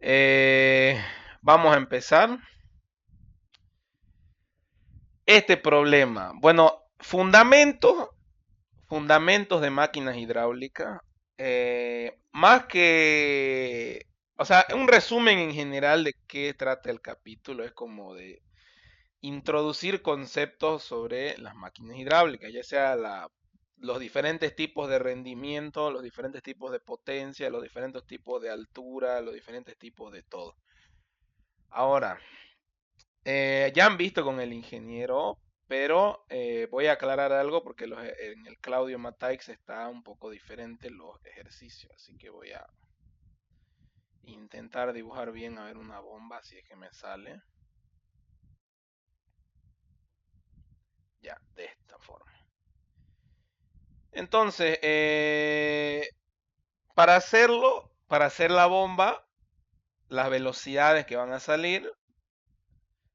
Eh, Vamos a empezar este problema. Bueno, fundamentos de máquinas hidráulicas. Más que, o sea, un resumen en general de qué trata el capítulo es como de introducir conceptos sobre las máquinas hidráulicas, ya sea los diferentes tipos de rendimiento, los diferentes tipos de potencia, los diferentes tipos de altura, los diferentes tipos de todo. Ahora, ya han visto con el ingeniero, pero voy a aclarar algo porque en el Claudio Mataix está un poco diferente los ejercicios, así que voy a intentar dibujar bien a ver una bomba si es que me sale. Ya, de esta forma. Entonces, para hacer la bomba, las velocidades que van a salir,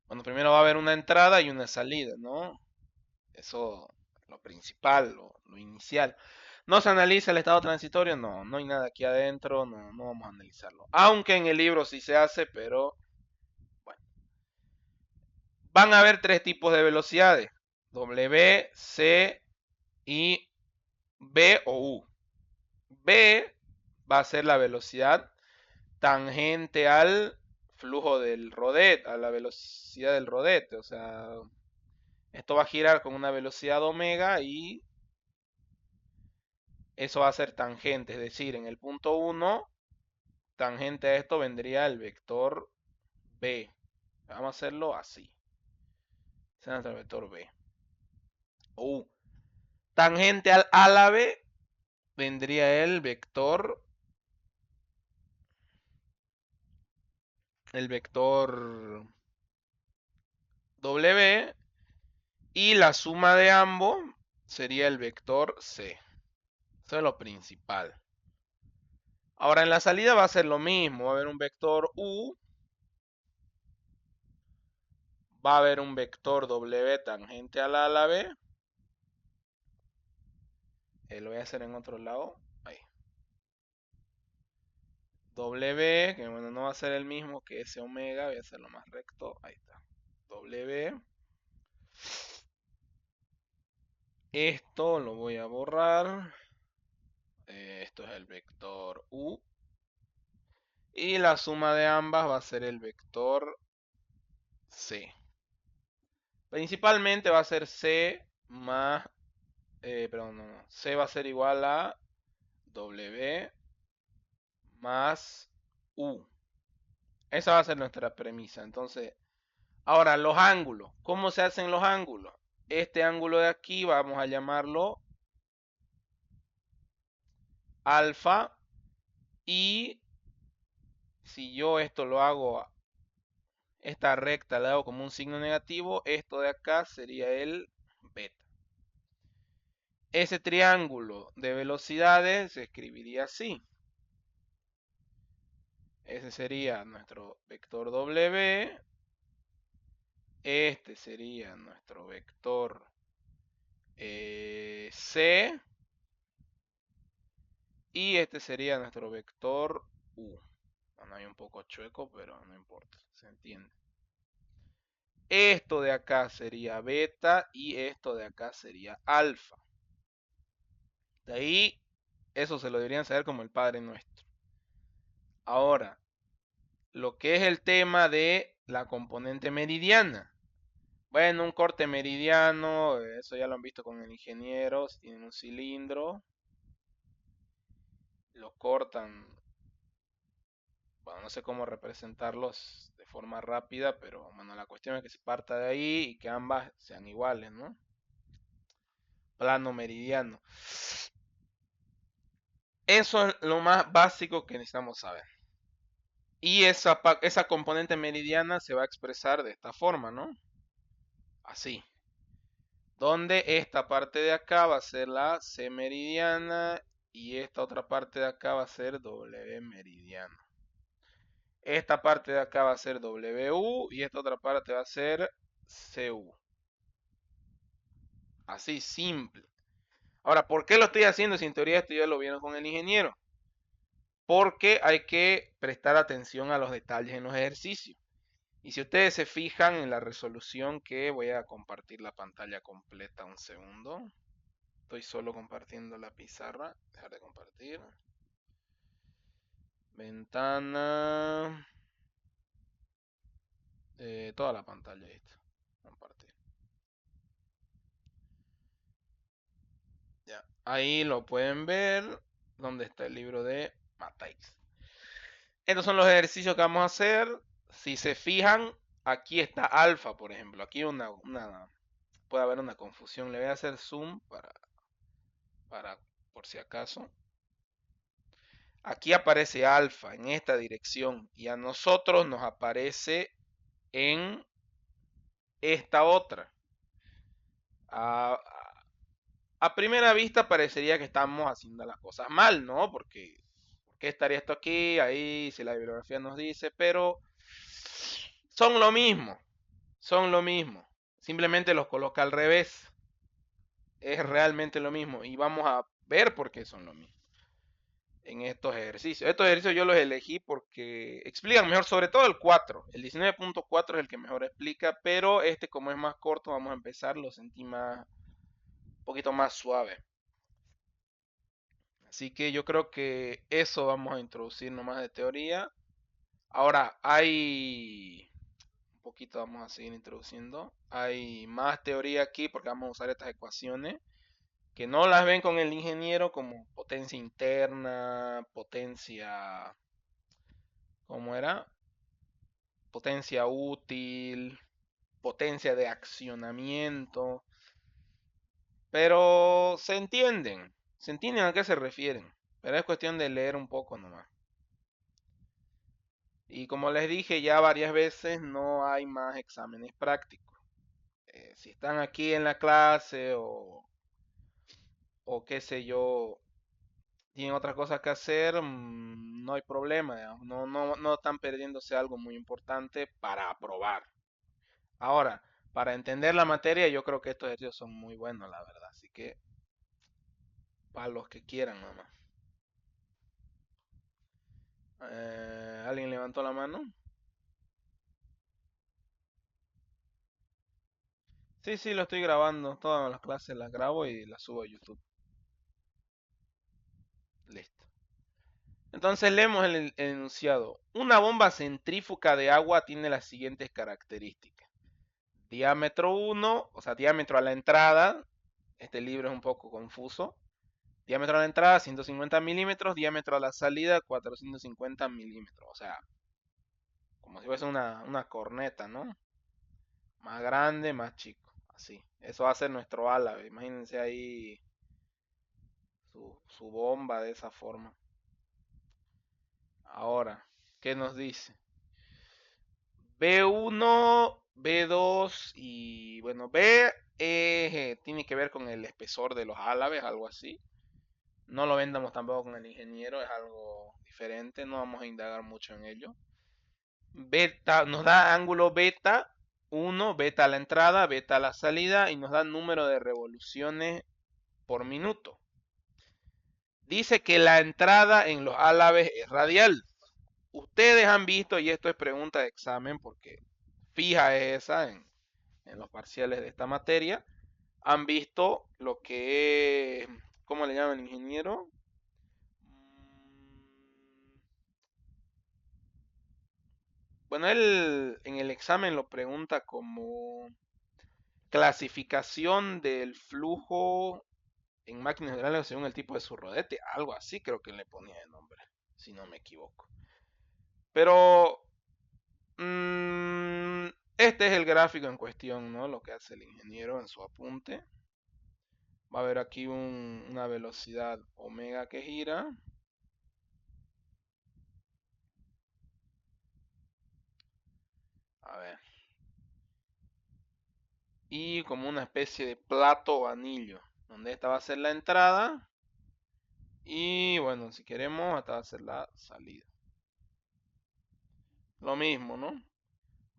bueno, primero va a haber una entrada y una salida, ¿no? Eso es lo principal, lo inicial. ¿No se analiza el estado transitorio? No, no hay nada aquí adentro, no, no vamos a analizarlo. Aunque en el libro sí se hace, pero bueno. Van a haber tres tipos de velocidades: W, C y B o U. B va a ser la velocidad tangente al flujo del rodete, a la velocidad del rodete. O sea, esto va a girar con una velocidad omega y eso va a ser tangente. Es decir, en el punto 1, tangente a esto vendría el vector B. Vamos a hacerlo así. Ese es nuestro vector B. Tangente al árabe vendría el vector W, y la suma de ambos sería el vector C. Eso es lo principal. Ahora en la salida va a ser lo mismo. Va a haber un vector U, va a haber un vector W tangente al árabe. Lo voy a hacer en otro lado. Ahí. W, que bueno, no va a ser el mismo que ese omega, voy a hacerlo más recto. Ahí está. W. Esto lo voy a borrar. Esto es el vector U. Y la suma de ambas va a ser el vector C. Principalmente va a ser C más, perdón, no, C va a ser igual a W más U. Esa va a ser nuestra premisa. Entonces, ahora los ángulos. ¿Cómo se hacen los ángulos? Este ángulo de aquí vamos a llamarlo alfa, y si yo esto lo hago, esta recta la hago como un signo negativo, esto de acá sería el beta. Ese triángulo de velocidades se escribiría así. Ese sería nuestro vector W. Este sería nuestro vector C. Y este sería nuestro vector U. Bueno, hay un poco chueco, pero no importa, se entiende. Esto de acá sería beta y esto de acá sería alfa. De ahí, eso se lo deberían saber como el Padre Nuestro. Ahora, lo que es el tema de la componente meridiana. Bueno, un corte meridiano, eso ya lo han visto con el ingeniero. Si tienen un cilindro, lo cortan. Bueno, no sé cómo representarlos de forma rápida, pero bueno, la cuestión es que se parta de ahí y que ambas sean iguales, ¿no? Plano meridiano. Eso es lo más básico que necesitamos saber. Y esa componente meridiana se va a expresar de esta forma, ¿no? Así. Donde esta parte de acá va a ser la C meridiana y esta otra parte de acá va a ser W meridiana. Esta parte de acá va a ser WU y esta otra parte va a ser CU. Así, simple. Ahora, ¿por qué lo estoy haciendo si en teoría esto ya lo vieron con el ingeniero? porque hay que prestar atención a los detalles en los ejercicios. Y si ustedes se fijan en la resolución que voy a compartir la pantalla completa un segundo. Estoy solo compartiendo la pizarra. Dejar de compartir. Ventana. Toda la pantalla. Esto. Compartir. Ya. Ahí lo pueden ver. Donde está el libro de Matáis. Estos son los ejercicios que vamos a hacer. Si se fijan, aquí está alfa, por ejemplo. Aquí puede haber una confusión. Le voy a hacer zoom para por si acaso. Aquí aparece alfa en esta dirección y a nosotros nos aparece en esta otra. A, a primera vista parecería que estamos haciendo las cosas mal, ¿no? Porque ¿por qué estaría esto aquí, ahí, si la bibliografía nos dice? Pero son lo mismo, son lo mismo. Simplemente los coloca al revés. Es realmente lo mismo y vamos a ver por qué son lo mismo en estos ejercicios. Estos ejercicios yo los elegí porque explican mejor, sobre todo el 4. El 19.4 es el que mejor explica, pero este como es más corto, vamos a empezar, lo sentí un poquito más suave. Así que yo creo que eso vamos a introducir nomás de teoría. Ahora hay un poquito, vamos a seguir introduciendo. Hay más teoría aquí porque vamos a usar estas ecuaciones que no las ven con el ingeniero como potencia interna, potencia, ¿cómo era? Potencia útil, potencia de accionamiento, pero se entienden a qué se refieren, pero es cuestión de leer un poco nomás. Y como les dije ya varias veces, no hay más exámenes prácticos. Si están aquí en la clase o qué sé yo, tienen otras cosas que hacer, no hay problema, digamos. No están perdiéndose algo muy importante para aprobar. Ahora, para entender la materia, yo creo que estos ejercicios son muy buenos, la verdad. Así que, para los que quieran, nomás. ¿Alguien levantó la mano? Sí, sí, lo estoy grabando. Todas las clases las grabo y las subo a YouTube. Listo. Entonces leemos el enunciado. Una bomba centrífuga de agua tiene las siguientes características. Diámetro 1, o sea, diámetro a la entrada. Este libro es un poco confuso. Diámetro a la entrada 150 milímetros, diámetro a la salida 450 milímetros. O sea, como si fuese una corneta, ¿no? Más grande, más chico. Así. Eso va a ser nuestro ala. Imagínense ahí su bomba de esa forma. Ahora, ¿qué nos dice? B1, B2 y bueno, B tiene que ver con el espesor de los álabes, algo así. No lo vendamos tampoco con el ingeniero, es algo diferente, no vamos a indagar mucho en ello. Beta nos da ángulo beta 1, beta a la entrada, beta a la salida y nos da número de revoluciones por minuto. Dice que la entrada en los álabes es radial. Ustedes han visto, y esto es pregunta de examen porque fija es esa en los parciales de esta materia, han visto lo que es, ¿cómo le llama el ingeniero? Bueno, él en el examen lo pregunta como clasificación del flujo en máquinas generales según el tipo de su rodete, algo así creo que le ponía de nombre, si no me equivoco. Pero este es el gráfico en cuestión, ¿no? Lo que hace el ingeniero en su apunte. Va a haber aquí una velocidad omega que gira. A ver. Y como una especie de plato o anillo, donde esta va a ser la entrada. Y bueno, si queremos, esta va a ser la salida. Lo mismo, ¿no?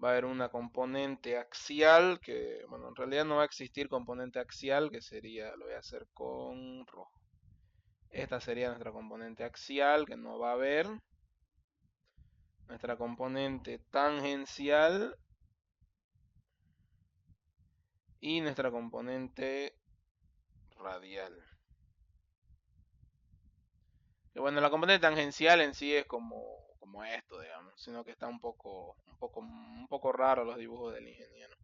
Va a haber una componente axial que, bueno, en realidad no va a existir componente axial, que sería, lo voy a hacer con rojo. Esta sería nuestra componente axial, que no va a haber. Nuestra componente tangencial. Y nuestra componente radial. Que bueno, la componente tangencial en sí es como esto, digamos, sino que está un poco raro los dibujos del ingeniero.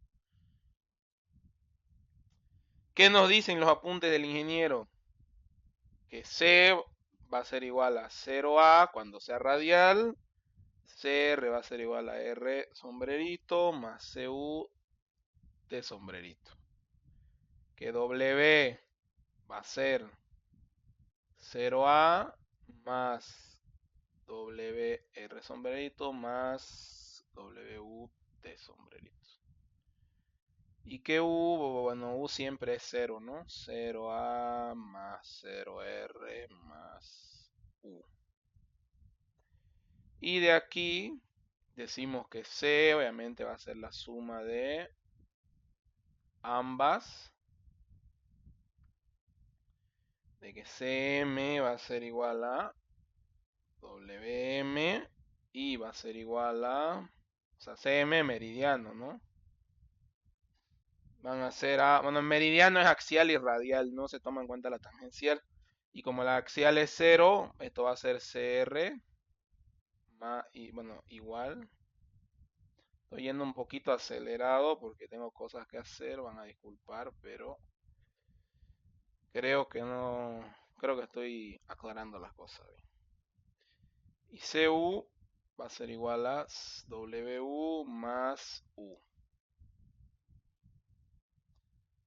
¿Qué nos dicen los apuntes del ingeniero? Que C va a ser igual a 0A cuando sea radial. CR va a ser igual a R sombrerito más CU de sombrerito. Que W va a ser 0A más WR sombrerito más WU de sombrerito. Y que U, bueno, U siempre es 0, ¿no? 0A más 0R más U. Y de aquí decimos que C obviamente va a ser la suma de ambas. De que CM va a ser igual a WM y va a ser igual a, o sea, CM meridiano, ¿no? Van a ser bueno, el meridiano es axial y radial, no se toma en cuenta la tangencial. Y como la axial es 0, esto va a ser CR más, y bueno, igual. Estoy yendo un poquito acelerado porque tengo cosas que hacer, van a disculpar, pero creo que no, creo que estoy aclarando las cosas bien. Y CU va a ser igual a WU más U.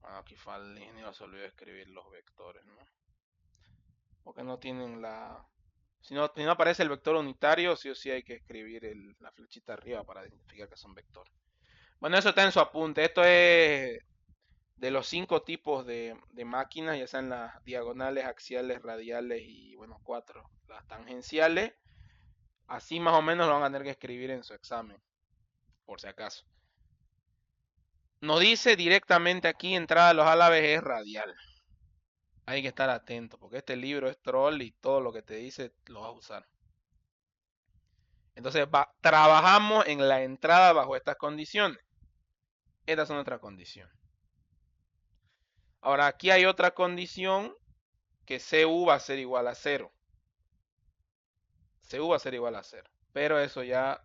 Aquí falta el ingeniero, se olvidó escribir los vectores, ¿no? Porque no tienen la... Si no aparece el vector unitario, sí o sí hay que escribir la flechita arriba para identificar que son vectores. Bueno, eso está en su apunte. Esto es de los 5 tipos de máquinas, ya sean las diagonales, axiales, radiales y, bueno, 4, las tangenciales. Así más o menos lo van a tener que escribir en su examen, por si acaso. Nos dice directamente aquí, entrada a los álabes es radial. Hay que estar atento, porque este libro es troll y todo lo que te dice lo vas a usar. Entonces trabajamos en la entrada bajo estas condiciones. Estas son nuestras condiciones. Ahora aquí hay otra condición que CU va a ser igual a 0. CU va a ser igual a 0. Pero eso ya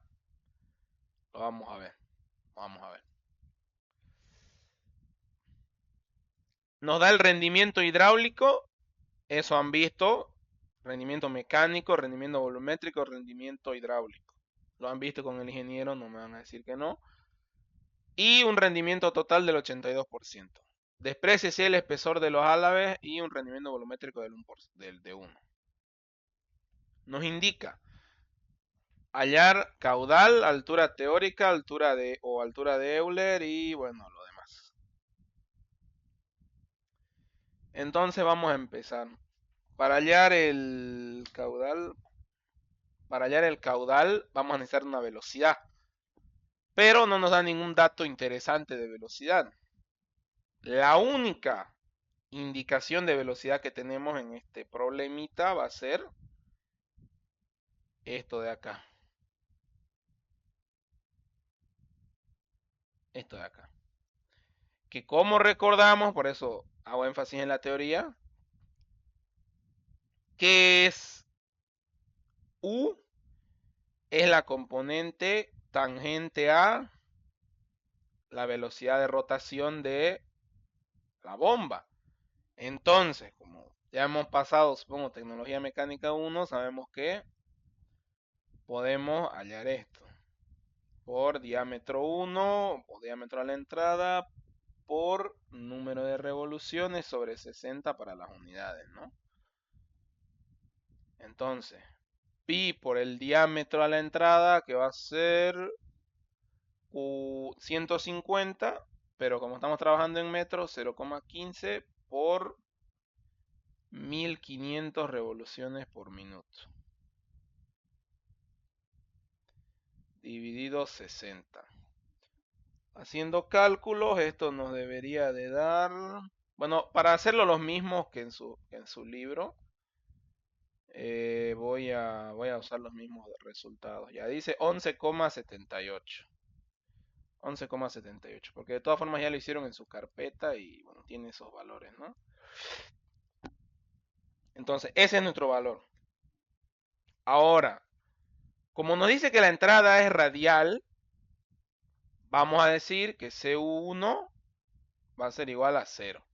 lo vamos a ver. Vamos a ver. Nos da el rendimiento hidráulico. Eso han visto. Rendimiento mecánico, rendimiento volumétrico, rendimiento hidráulico. Lo han visto con el ingeniero, no me van a decir que no. Y un rendimiento total del 82%. Despréciese el espesor de los álabes y un rendimiento volumétrico de 1. Nos indica hallar caudal, altura teórica, altura de Euler y bueno, lo demás. Entonces vamos a empezar. Para hallar el caudal, vamos a necesitar una velocidad. Pero no nos da ningún dato interesante de velocidad. La única indicación de velocidad que tenemos en este problemita va a ser esto de acá. Esto de acá. Que como recordamos, por eso hago énfasis en la teoría, que es U es la componente tangente a la velocidad de rotación de la bomba. Entonces, como ya hemos pasado, supongo, tecnología mecánica 1, sabemos que podemos hallar esto. Por diámetro 1, o diámetro a la entrada, por número de revoluciones sobre 60 para las unidades, ¿no? Entonces, pi por el diámetro a la entrada, que va a ser 150, pero como estamos trabajando en metros, 0,15 por 1500 revoluciones por minuto. Dividido 60. Haciendo cálculos, esto nos debería de dar... Bueno, para hacerlo los mismos que en su libro, Voy a usar los mismos resultados. Ya dice 11,78. 11,78. Porque de todas formas ya lo hicieron en su carpeta y bueno, tiene esos valores, ¿no? Entonces, ese es nuestro valor. Ahora, como nos dice que la entrada es radial, vamos a decir que CU1 va a ser igual a 0.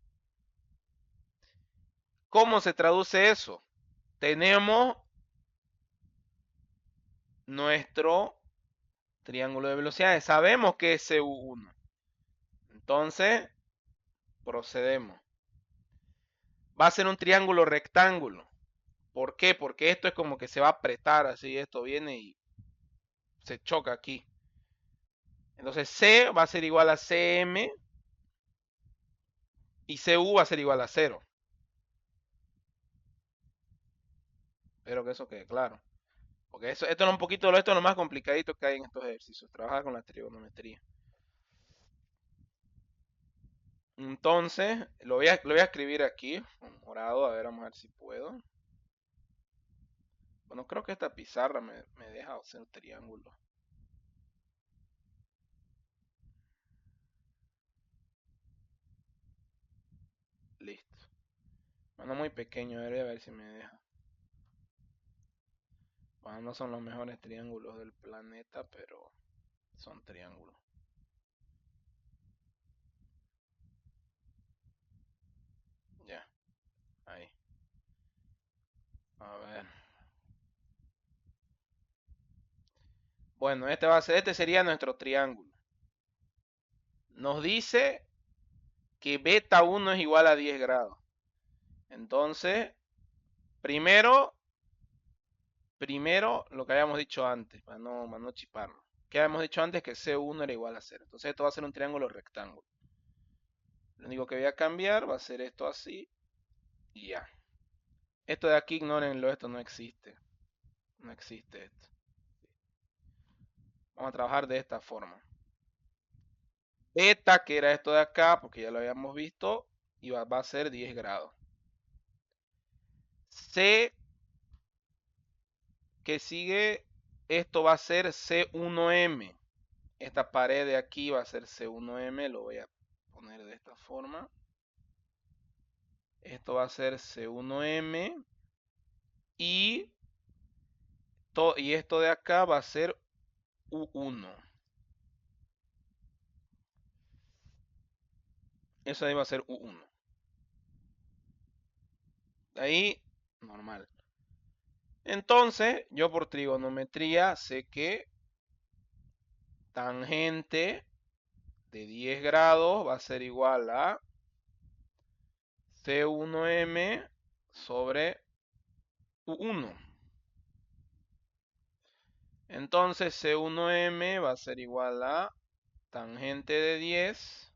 ¿Cómo se traduce eso? Tenemos nuestro triángulo de velocidades. Sabemos que es CU1. Entonces, procedemos. Va a ser un triángulo rectángulo. ¿Por qué? Porque esto es como que se va a apretar así. Esto viene y se choca aquí. Entonces C va a ser igual a CM y CU va a ser igual a 0. Espero que eso quede claro. Porque esto es un poquito, esto es lo más complicadito que hay en estos ejercicios. Trabajar con la trigonometría. Entonces, lo voy a escribir aquí, con morado, a ver, vamos a ver si puedo. Bueno, creo que esta pizarra me deja hacer un triángulo. Listo. Bueno, muy pequeño, a ver si me deja. Bueno, no son los mejores triángulos del planeta, pero son triángulos. Ya, ahí. A ver. Bueno, este sería nuestro triángulo. Nos dice que beta 1 es igual a 10 grados. Entonces, primero lo que habíamos dicho antes, para no chiparnos. Que habíamos dicho antes que C1 era igual a 0. Entonces esto va a ser un triángulo rectángulo. Lo único que voy a cambiar va a ser esto así y ya. Esto de aquí, ignórenlo, esto no existe. No existe esto. Vamos a trabajar de esta forma. Beta, que era esto de acá, porque ya lo habíamos visto, y va a ser 10 grados. C, que sigue, esto va a ser C1M. Esta pared de aquí va a ser C1M, lo voy a poner de esta forma. Esto va a ser C1M y, y esto de acá va a ser U1. Eso ahí va a ser U1. Ahí, normal. Entonces, yo por trigonometría sé que tangente de 10 grados va a ser igual a C1M sobre U1. Entonces C1M va a ser igual a tangente de 10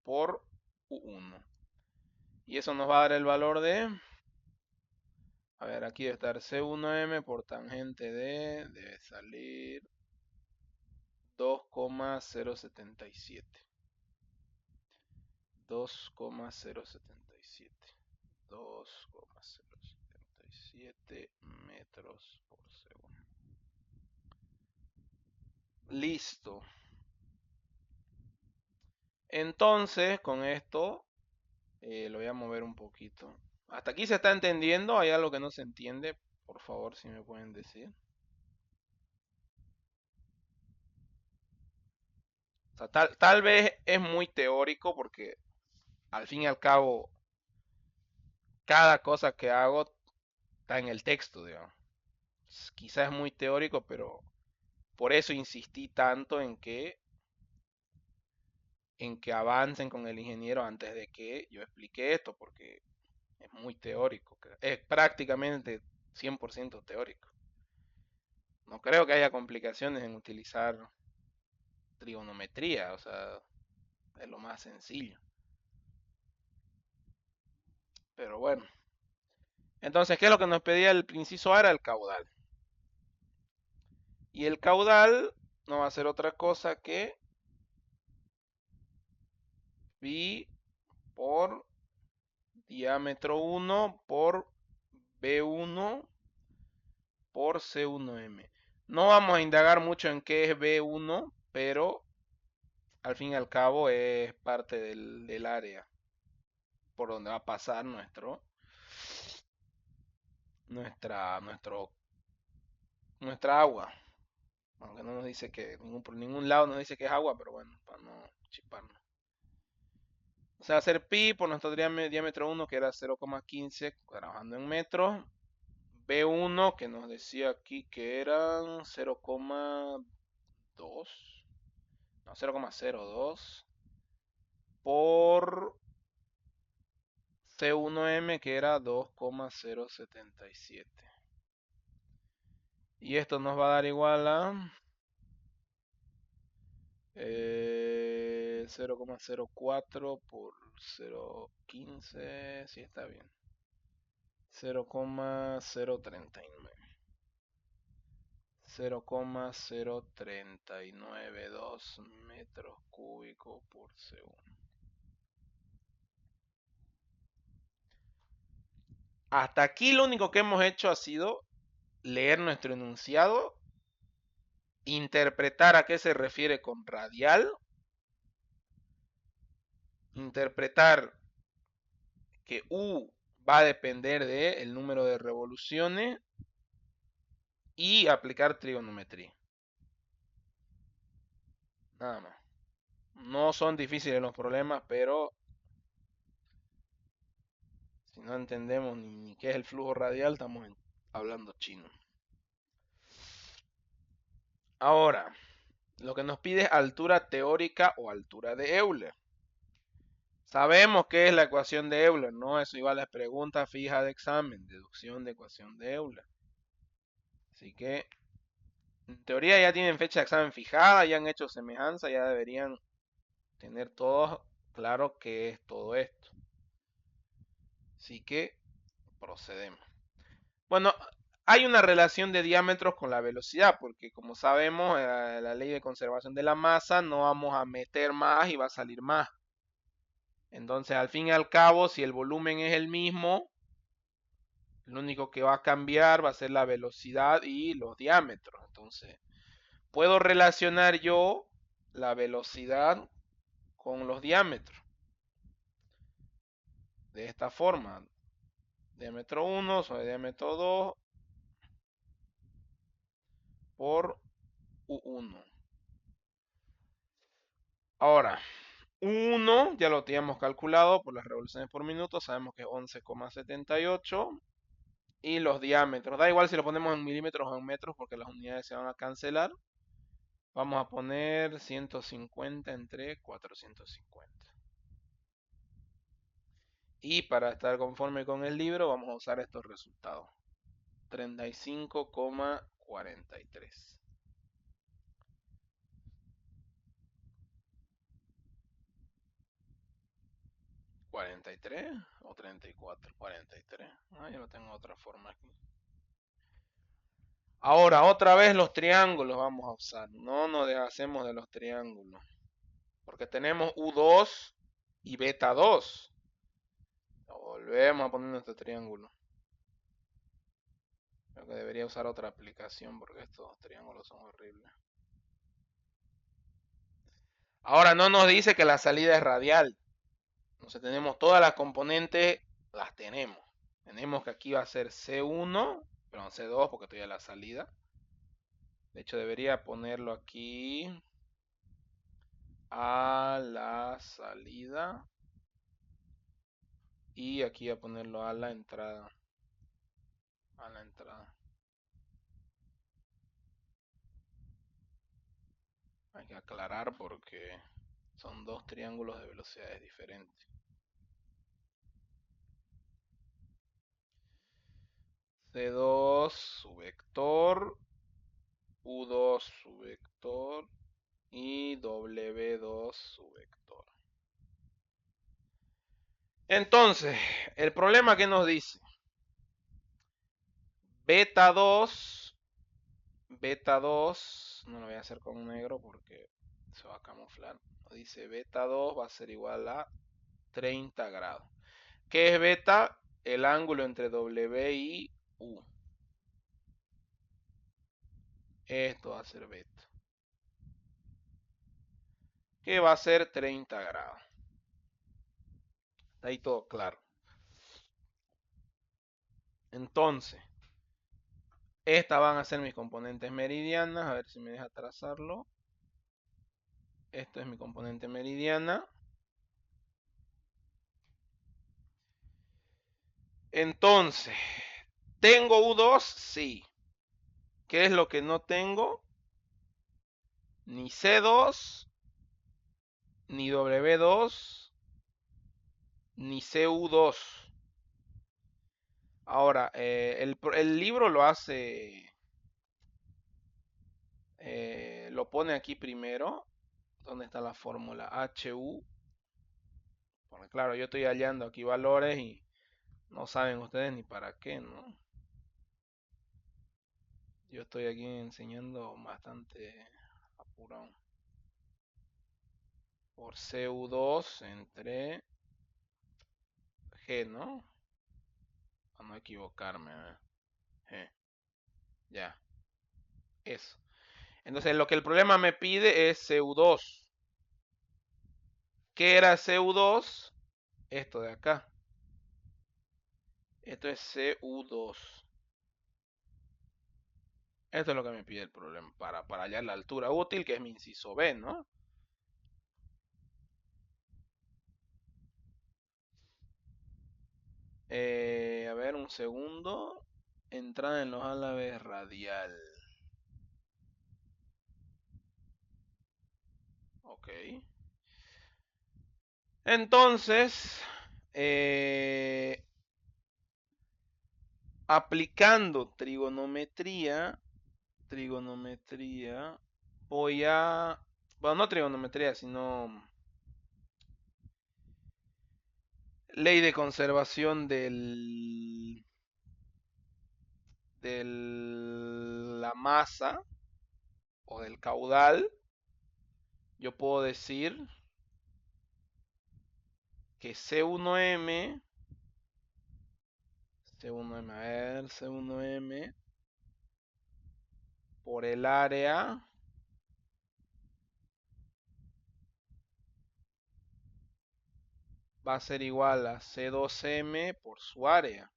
por U1. Y eso nos va a dar el valor de... A ver, aquí debe estar C1M por tangente de... Debe salir 2,077. 2,077. 2,077 metros por segundo. Listo. Entonces, con esto lo voy a mover un poquito. ¿Hasta aquí se está entendiendo? ¿Hay algo que no se entiende? Por favor, si me pueden decir. O sea, tal vez es muy teórico porque al fin y al cabo cada cosa que hago está en el texto, digamos. Quizás es muy teórico, pero por eso insistí tanto en que avancen con el ingeniero antes de que yo explique esto, porque es muy teórico, es prácticamente 100% teórico. No creo que haya complicaciones en utilizar trigonometría, o sea, es lo más sencillo. Pero bueno. Entonces, ¿qué es lo que nos pedía el inciso A? Era el caudal. Y el caudal no va a ser otra cosa que pi por diámetro 1 por B1 por C1M. No vamos a indagar mucho en qué es B1, pero al fin y al cabo es parte del área por donde va a pasar nuestra, nuestra agua. Aunque no nos dice que, por ningún lado nos dice que es agua, pero bueno, para no chiparnos. O sea, hacer pi por nuestro diámetro 1, que era 0,15, trabajando en metros. B1, que nos decía aquí que eran 0,2, no, 0,02 por C1M, que era 2,077. Y esto nos va a dar igual a 0,04 por 0,15, sí está bien. 0,039. 0,0392 metros cúbicos por segundo. Hasta aquí lo único que hemos hecho ha sido leer nuestro enunciado, interpretar a qué se refiere con radial, interpretar que U va a depender del número de revoluciones y aplicar trigonometría. Nada más. No son difíciles los problemas, pero si no entendemos ni qué es el flujo radial, estamos hablando chino. Ahora, lo que nos pide es altura teórica o altura de Euler. Sabemos qué es la ecuación de Euler, ¿no? Eso igual es pregunta fija de examen, deducción de ecuación de Euler. Así que, en teoría ya tienen fecha de examen fijada, ya han hecho semejanza, ya deberían tener todos claro qué es todo esto. Así que, procedemos. Bueno, hay una relación de diámetros con la velocidad, porque como sabemos, la ley de conservación de la masa, no vamos a meter más y va a salir más. Entonces, al fin y al cabo, si el volumen es el mismo, lo único que va a cambiar va a ser la velocidad y los diámetros. Entonces, puedo relacionar yo la velocidad con los diámetros. De esta forma, diámetro 1 sobre diámetro 2 por U1. Ahora, 1 ya lo teníamos calculado por las revoluciones por minuto, sabemos que es 11,78. Y los diámetros, da igual si lo ponemos en milímetros o en metros porque las unidades se van a cancelar. Vamos a poner 150 entre 450. Y para estar conforme con el libro vamos a usar estos resultados. 35,43. 43 o 34, 43. Ah, yo lo tengo de otra forma aquí. Ahora, otra vez los triángulos vamos a usar. No nos deshacemos de los triángulos. Porque tenemos U2 y beta 2. Volvemos a poner nuestro triángulo. Creo que debería usar otra aplicación porque estos triángulos son horribles. Ahora no nos dice que la salida es radial. Entonces tenemos todas las componentes, las tenemos. Tenemos que aquí va a ser C1, perdón, C2 porque estoy a la salida. De hecho debería ponerlo aquí a la salida. Y aquí a ponerlo a la entrada. A la entrada. Hay que aclarar porque son dos triángulos de velocidades diferentes. C2 su vector, U2 su vector y W2 su vector. Entonces, el problema que nos dice beta 2, no lo voy a hacer con negro porque se va a camuflar. Nos dice beta 2 va a ser igual a 30 grados. ¿Qué es beta? El ángulo entre W y U. Esto va a ser beta. Que va a ser 30 grados. Está ahí todo claro. Entonces, estas van a ser mis componentes meridianas. A ver si me deja trazarlo. Esto es mi componente meridiana. Entonces, ¿tengo U2? Sí. ¿Qué es lo que no tengo? Ni C2, ni W2, ni CU2. Ahora, el libro lo hace, lo pone aquí primero. ¿Dónde está la fórmula? HU. Porque claro, yo estoy hallando aquí valores y no saben ustedes ni para qué, ¿no? Yo estoy aquí enseñando bastante apurado. Por CU2 entre G, ¿no? Para no equivocarme. G. Ya. Eso. Entonces lo que el problema me pide es CU2. ¿Qué era CU2? Esto de acá. Esto es CU2. Esto es lo que me pide el problema para hallar la altura útil, que es mi inciso B, ¿no? A ver, un segundo. Entrada en los álabes radial. Ok. Entonces, aplicando trigonometría, voy a, bueno, no trigonometría, sino ley de conservación de la masa o del caudal. Yo puedo decir que C1M, a ver, C1M por el área va a ser igual a C2M por su área.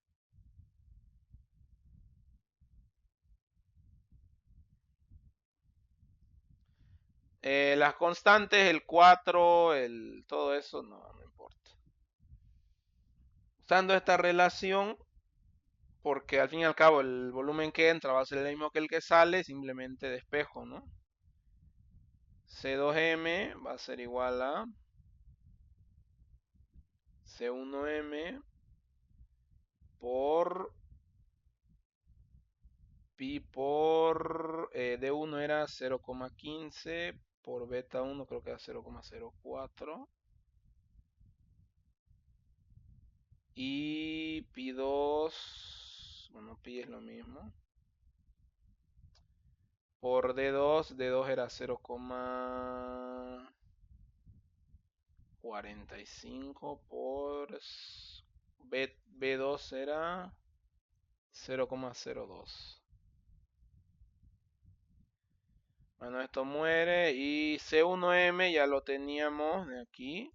Las constantes, el 4, todo eso, no importa. Usando esta relación, porque al fin y al cabo el volumen que entra va a ser el mismo que el que sale, simplemente despejo, ¿no? C2M va a ser igual a C1M por pi por D1 era 0,15 por beta 1 creo que era 0,04 y pi 2, bueno, pi es lo mismo, por D2 era 0,45 por B2 era 0,02. Bueno, esto muere y C1M ya lo teníamos de aquí,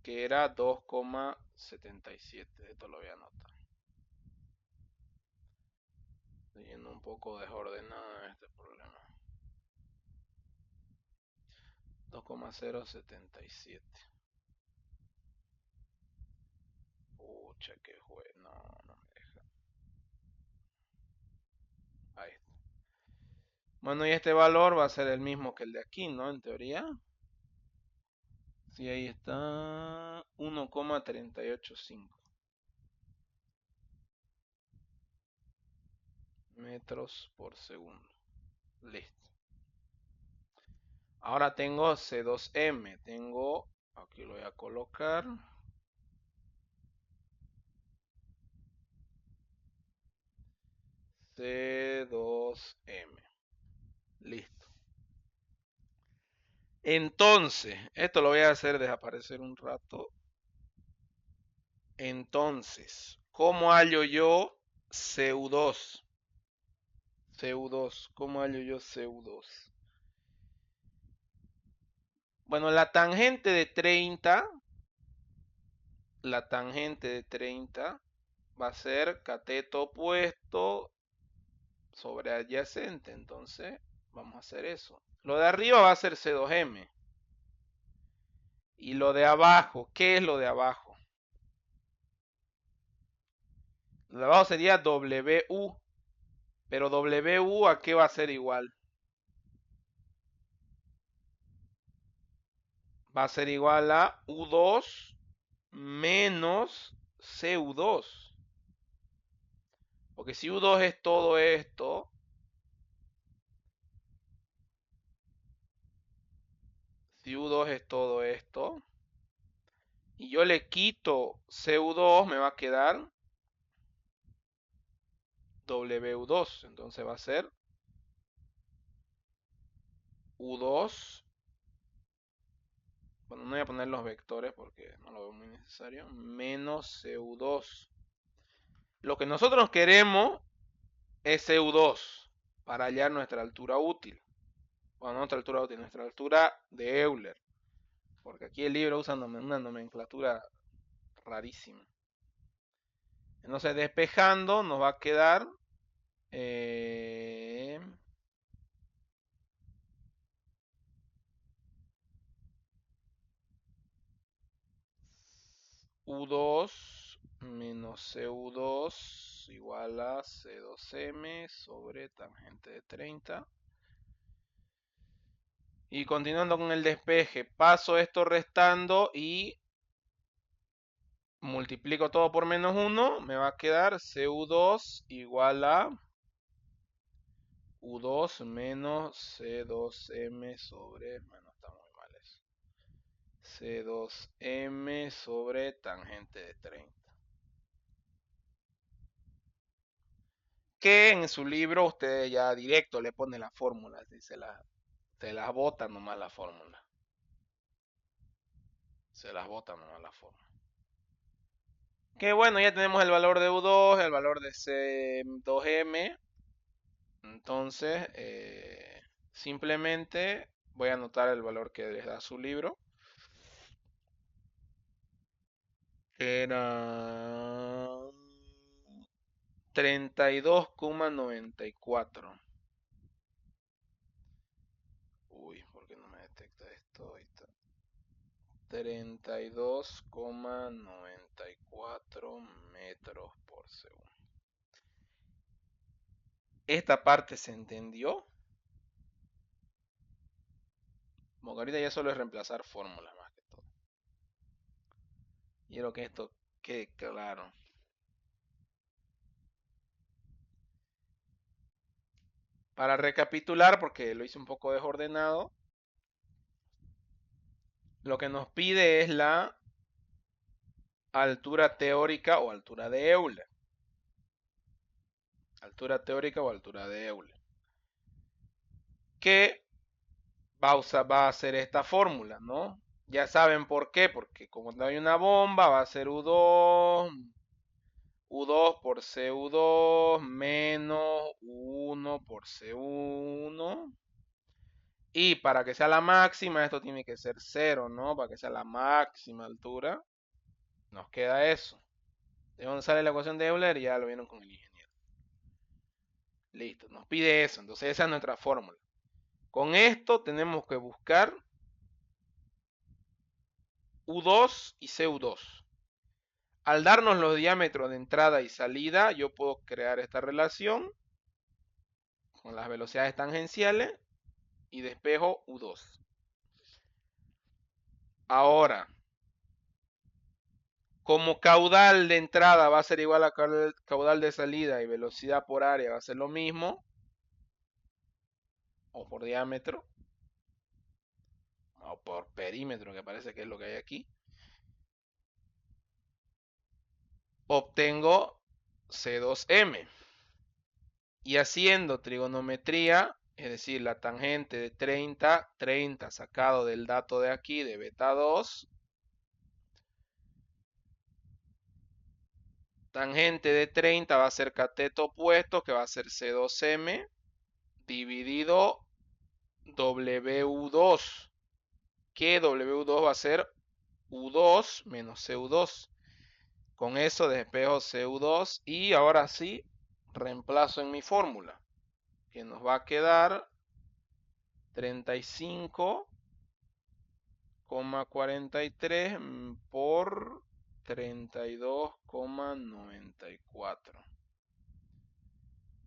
que era 2,77. Esto lo voy a anotar. Estoy yendo un poco desordenado en este problema. 2,077. Pucha, que fue. No, no me deja. Ahí está. Bueno, y este valor va a ser el mismo que el de aquí, ¿no? En teoría. Sí, ahí está. 1,385 metros por segundo. Listo. Ahora tengo C2M. Aquí lo voy a colocar. C2M. Listo. Entonces, esto lo voy a hacer desaparecer un rato. Entonces, ¿cómo hallo yo CU2? CU2. ¿Cómo hallo yo CU2? Bueno, la tangente de 30 va a ser cateto opuesto sobre adyacente. Entonces, vamos a hacer eso. Lo de arriba va a ser C2M. Y lo de abajo, ¿qué es lo de abajo? Lo de abajo sería WU. Pero WU, ¿a qué va a ser igual? Va a ser igual a U2 menos CU2. Porque si U2 es todo esto, y yo le quito CU2, me va a quedar WU2. Entonces va a ser U2. Bueno, no voy a poner los vectores porque no lo veo muy necesario. Menos CU2. Lo que nosotros queremos es CU2 para hallar nuestra altura útil. Bueno, no nuestra altura útil, nuestra altura de Euler. Porque aquí el libro usa una nomenclatura rarísima. Entonces, despejando, nos va a quedar U2 menos CU2 igual a C2M sobre tangente de 30. Y continuando con el despeje, paso esto restando y multiplico todo por menos 1. Me va a quedar CU2 igual a U2 menos C2M sobre... Bueno, está muy mal eso. C2M sobre tangente de 30. Que en su libro usted ya directo le pone la fórmula, si se las bota nomás la fórmula. Se las bota nomás la fórmula. Que bueno, ya tenemos el valor de U2, el valor de C2M. Entonces, simplemente voy a anotar el valor que les da su libro. Era 32,94. Uy, ¿por qué no me detecta esto? Ahí está. 32,94 metros por segundo. ¿Esta parte se entendió? Porque ahorita ya solo es reemplazar fórmulas más que todo. Quiero que esto quede claro. Para recapitular, porque lo hice un poco desordenado, lo que nos pide es la altura teórica o altura de Euler. Altura teórica o altura de Euler. Que va a ser esta fórmula, ¿no? Ya saben por qué, porque como no hay una bomba, va a ser U2 por CU2 menos 1 por CU1. Y para que sea la máxima, esto tiene que ser 0, ¿no? Para que sea la máxima altura, nos queda eso. ¿De dónde sale la ecuación de Euler? Ya lo vieron con el ingeniero. Listo, nos pide eso. Entonces esa es nuestra fórmula. Con esto tenemos que buscar U2 y CU2. Al darnos los diámetros de entrada y salida, yo puedo crear esta relación con las velocidades tangenciales y despejo U2. Ahora, como caudal de entrada va a ser igual a caudal de salida y velocidad por área va a ser lo mismo, o por diámetro, o por perímetro, que parece que es lo que hay aquí, obtengo C2M. Y haciendo trigonometría, es decir, la tangente de 30, 30 sacado del dato de aquí, de beta 2, tangente de 30 va a ser cateto opuesto, que va a ser C2M, dividido W2, que W2 va a ser U2 menos CU2. Con eso despejo CU2 y ahora sí reemplazo en mi fórmula, que nos va a quedar 35,43 por 32,94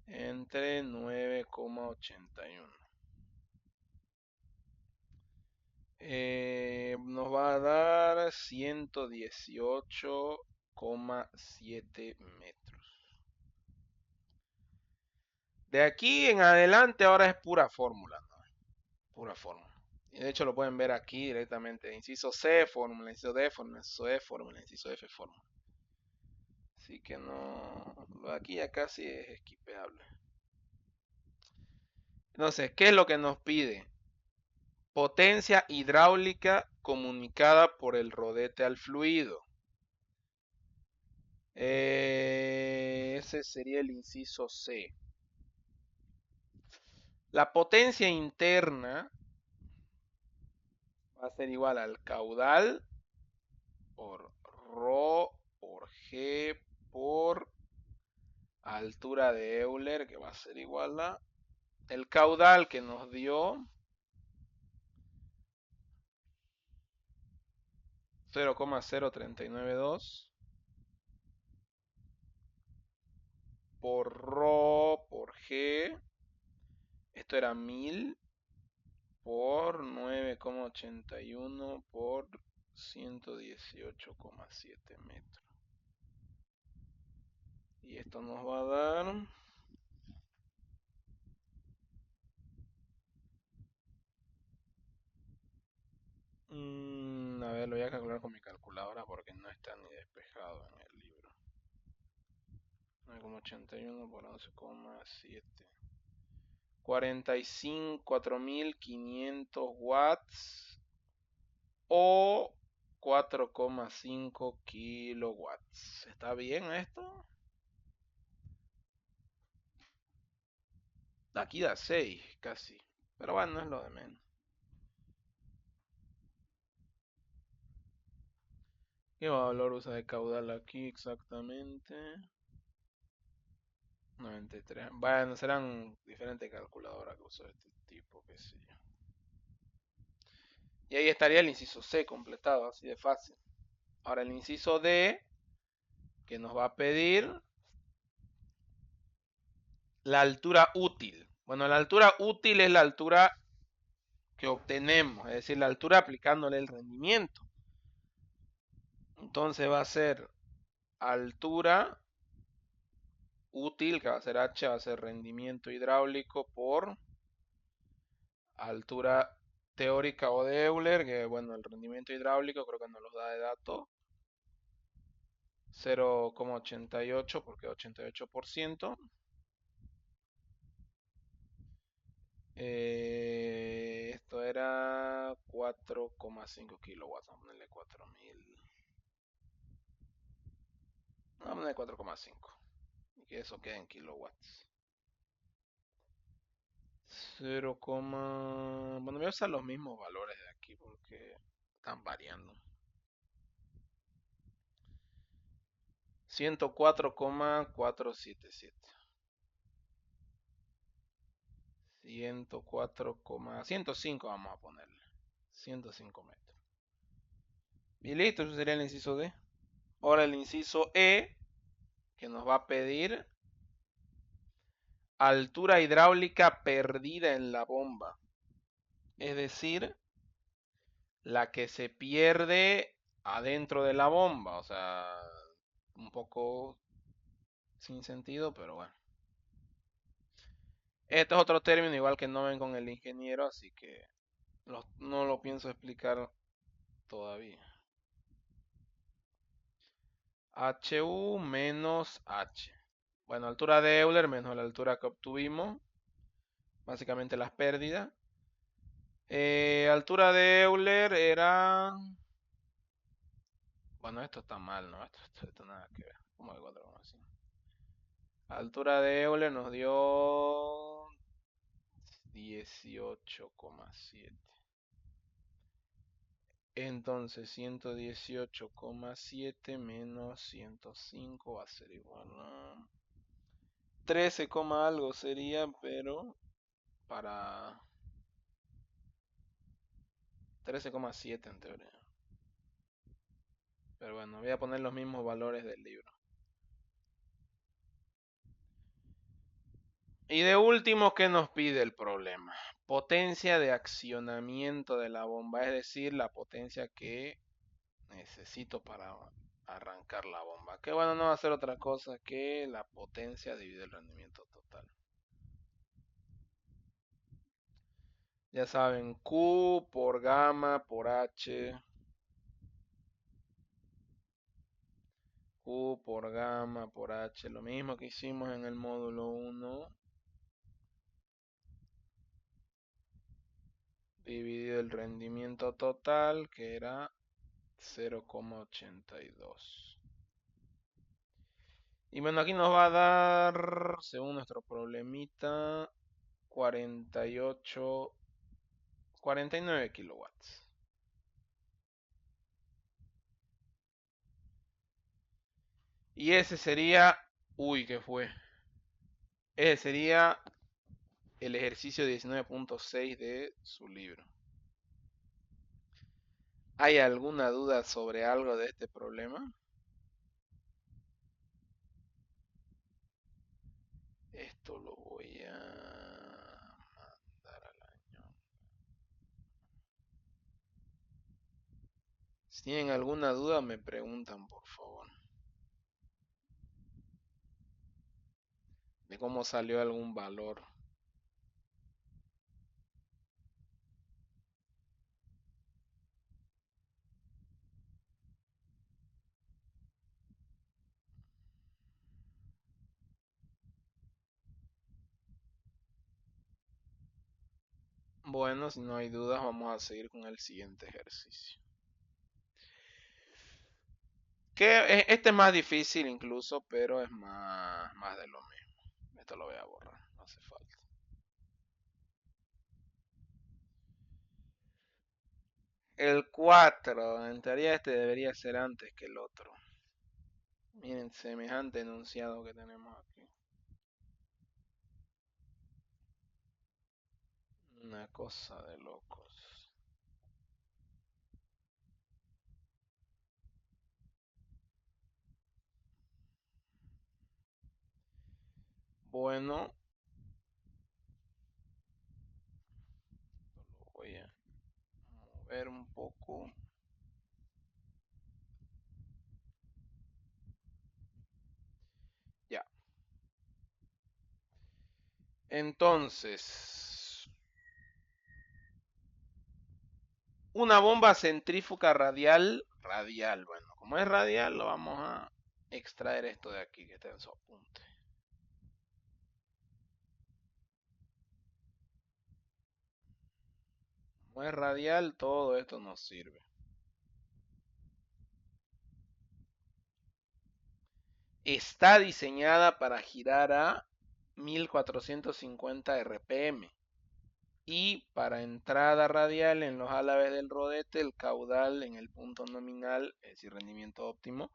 entre 9,81. Nos va a dar 118,7 metros. De aquí en adelante ahora es pura fórmula, ¿no? Pura fórmula. Y de hecho lo pueden ver aquí directamente. Inciso C, fórmula, inciso D, fórmula, inciso E, fórmula, inciso F, fórmula. Así que no, lo de aquí ya casi es esquipeable. Entonces, ¿qué es lo que nos pide? Potencia hidráulica comunicada por el rodete al fluido. Ese sería el inciso C. La potencia interna va a ser igual al caudal por ρ por G por altura de Euler, que va a ser igual a el caudal que nos dio 0,0392 por ρ por G. Esto era 1000 por 9,81 por 118,7 metros. Y esto nos va a dar a ver, lo voy a calcular con mi calculadora porque no está ni despejado en el libro. 9,81 por 11,7. 4.500 watts o 4,5 kilowatts. ¿Está bien esto? Aquí da 6 casi. Pero bueno, no es lo de menos. ¿Qué valor usa de caudal aquí exactamente? 93. Bueno, serán diferentes calculadoras que uso de este tipo, qué sé yo. Y ahí estaría el inciso C completado, así de fácil. Ahora el inciso D, que nos va a pedir la altura útil. Bueno, la altura útil es la altura que obtenemos, es decir, la altura aplicándole el rendimiento. Entonces va a ser altura útil, que va a ser H, va a ser rendimiento hidráulico por altura teórica o de Euler, que bueno, el rendimiento hidráulico creo que nos los da de dato 0,88 porque 88%. Esto era 4,5 kilowatts. Vamos a ponerle 4000. Vamos a ponerle 4,5. Y que eso quede en kilowatts. 0, bueno, voy a usar los mismos valores de aquí porque están variando. 104,477. 104,105 vamos a ponerle. 105 metros. Y listo, eso sería el inciso D. Ahora el inciso E, que nos va a pedir altura hidráulica perdida en la bomba. Es decir, la que se pierde adentro de la bomba. O sea, un poco sin sentido, pero bueno. Este es otro término igual que no ven con el ingeniero, así que no lo pienso explicar todavía. HU menos H. Bueno, altura de Euler menos la altura que obtuvimos. Básicamente las pérdidas. Altura de Euler era... Bueno, esto está mal, ¿no? Esto nada que ver. ¿Cómo que 4,5? Altura de Euler nos dio 18,7. Entonces 118,7 menos 105 va a ser igual a 13, algo sería, pero para 13,7 en teoría. Pero bueno, voy a poner los mismos valores del libro. Y de último, ¿qué nos pide el problema? Potencia de accionamiento de la bomba, es decir, la potencia que necesito para arrancar la bomba. Que bueno, no va a ser otra cosa que la potencia dividido el rendimiento total. Ya saben, Q por gamma por H. Q por gamma por H. Lo mismo que hicimos en el módulo 1. Dividido el rendimiento total, que era 0,82. Y bueno, aquí nos va a dar, según nuestro problemita, 49 kilowatts. Y ese sería, uy, ¿qué fue? Ese sería el ejercicio 19.6 de su libro. ¿Hay alguna duda sobre algo de este problema? Esto lo voy a mandar al año. Si tienen alguna duda, me preguntan, por favor. De cómo salió algún valor. Bueno, si no hay dudas, vamos a seguir con el siguiente ejercicio. Este es más difícil incluso, pero es más de lo mismo. Esto lo voy a borrar, no hace falta. El 4, en teoría este debería ser antes que el otro. Miren, semejante enunciado que tenemos aquí. Una cosa de locos. Bueno, lo voy a mover un poco. Ya. Entonces, una bomba centrífuga radial. Bueno, como es radial, lo vamos a extraer esto de aquí que está en su apunte. Como es radial, todo esto nos sirve. Está diseñada para girar a 1450 RPM. Y para entrada radial en los álabes del rodete, el caudal en el punto nominal, es decir, rendimiento óptimo.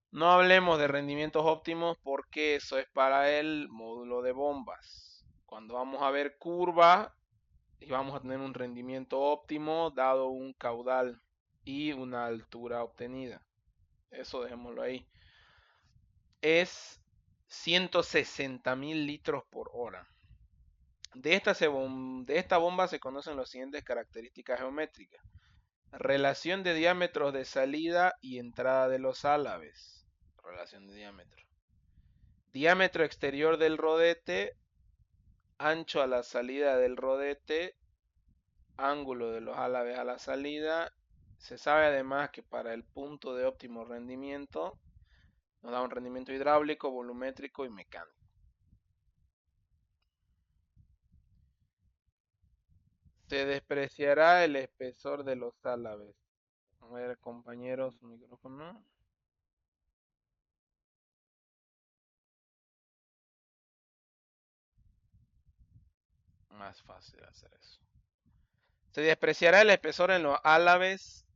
No hablemos de rendimientos óptimos porque eso es para el módulo de bombas. Cuando vamos a ver curva y vamos a tener un rendimiento óptimo dado un caudal y una altura obtenida. Eso dejémoslo ahí. Es 160.000 litros por hora. De esta bomba se conocen las siguientes características geométricas. Relación de diámetros de salida y entrada de los álabes. Relación de diámetro. Diámetro exterior del rodete, ancho a la salida del rodete, ángulo de los álabes a la salida. Se sabe además que para el punto de óptimo rendimiento nos da un rendimiento hidráulico, volumétrico y mecánico. Se despreciará el espesor de los álabes. A ver, compañeros, micrófono. Más fácil hacer eso. Se despreciará el espesor en los álabes.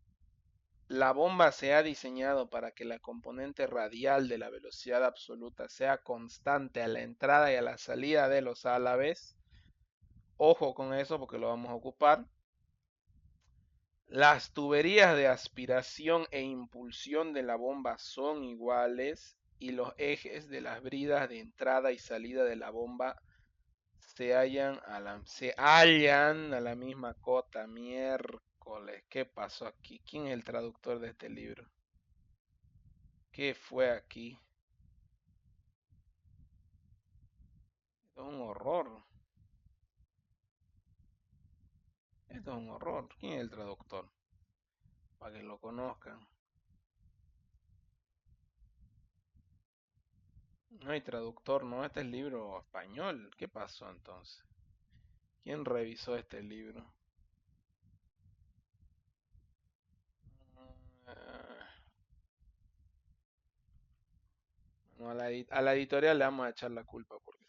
La bomba se ha diseñado para que la componente radial de la velocidad absoluta sea constante a la entrada y a la salida de los álabes. Ojo con eso porque lo vamos a ocupar. Las tuberías de aspiración e impulsión de la bomba son iguales y los ejes de las bridas de entrada y salida de la bomba se hallan a la misma cota. Miércoles, ¿qué pasó aquí? ¿Quién es el traductor de este libro? ¿Qué fue aquí? Esto es un horror. Esto es un horror. ¿Quién es el traductor? Para que lo conozcan. No hay traductor, no. Este es libro español. ¿Qué pasó entonces? ¿Quién revisó este libro? No, a la editorial le vamos a echar la culpa porque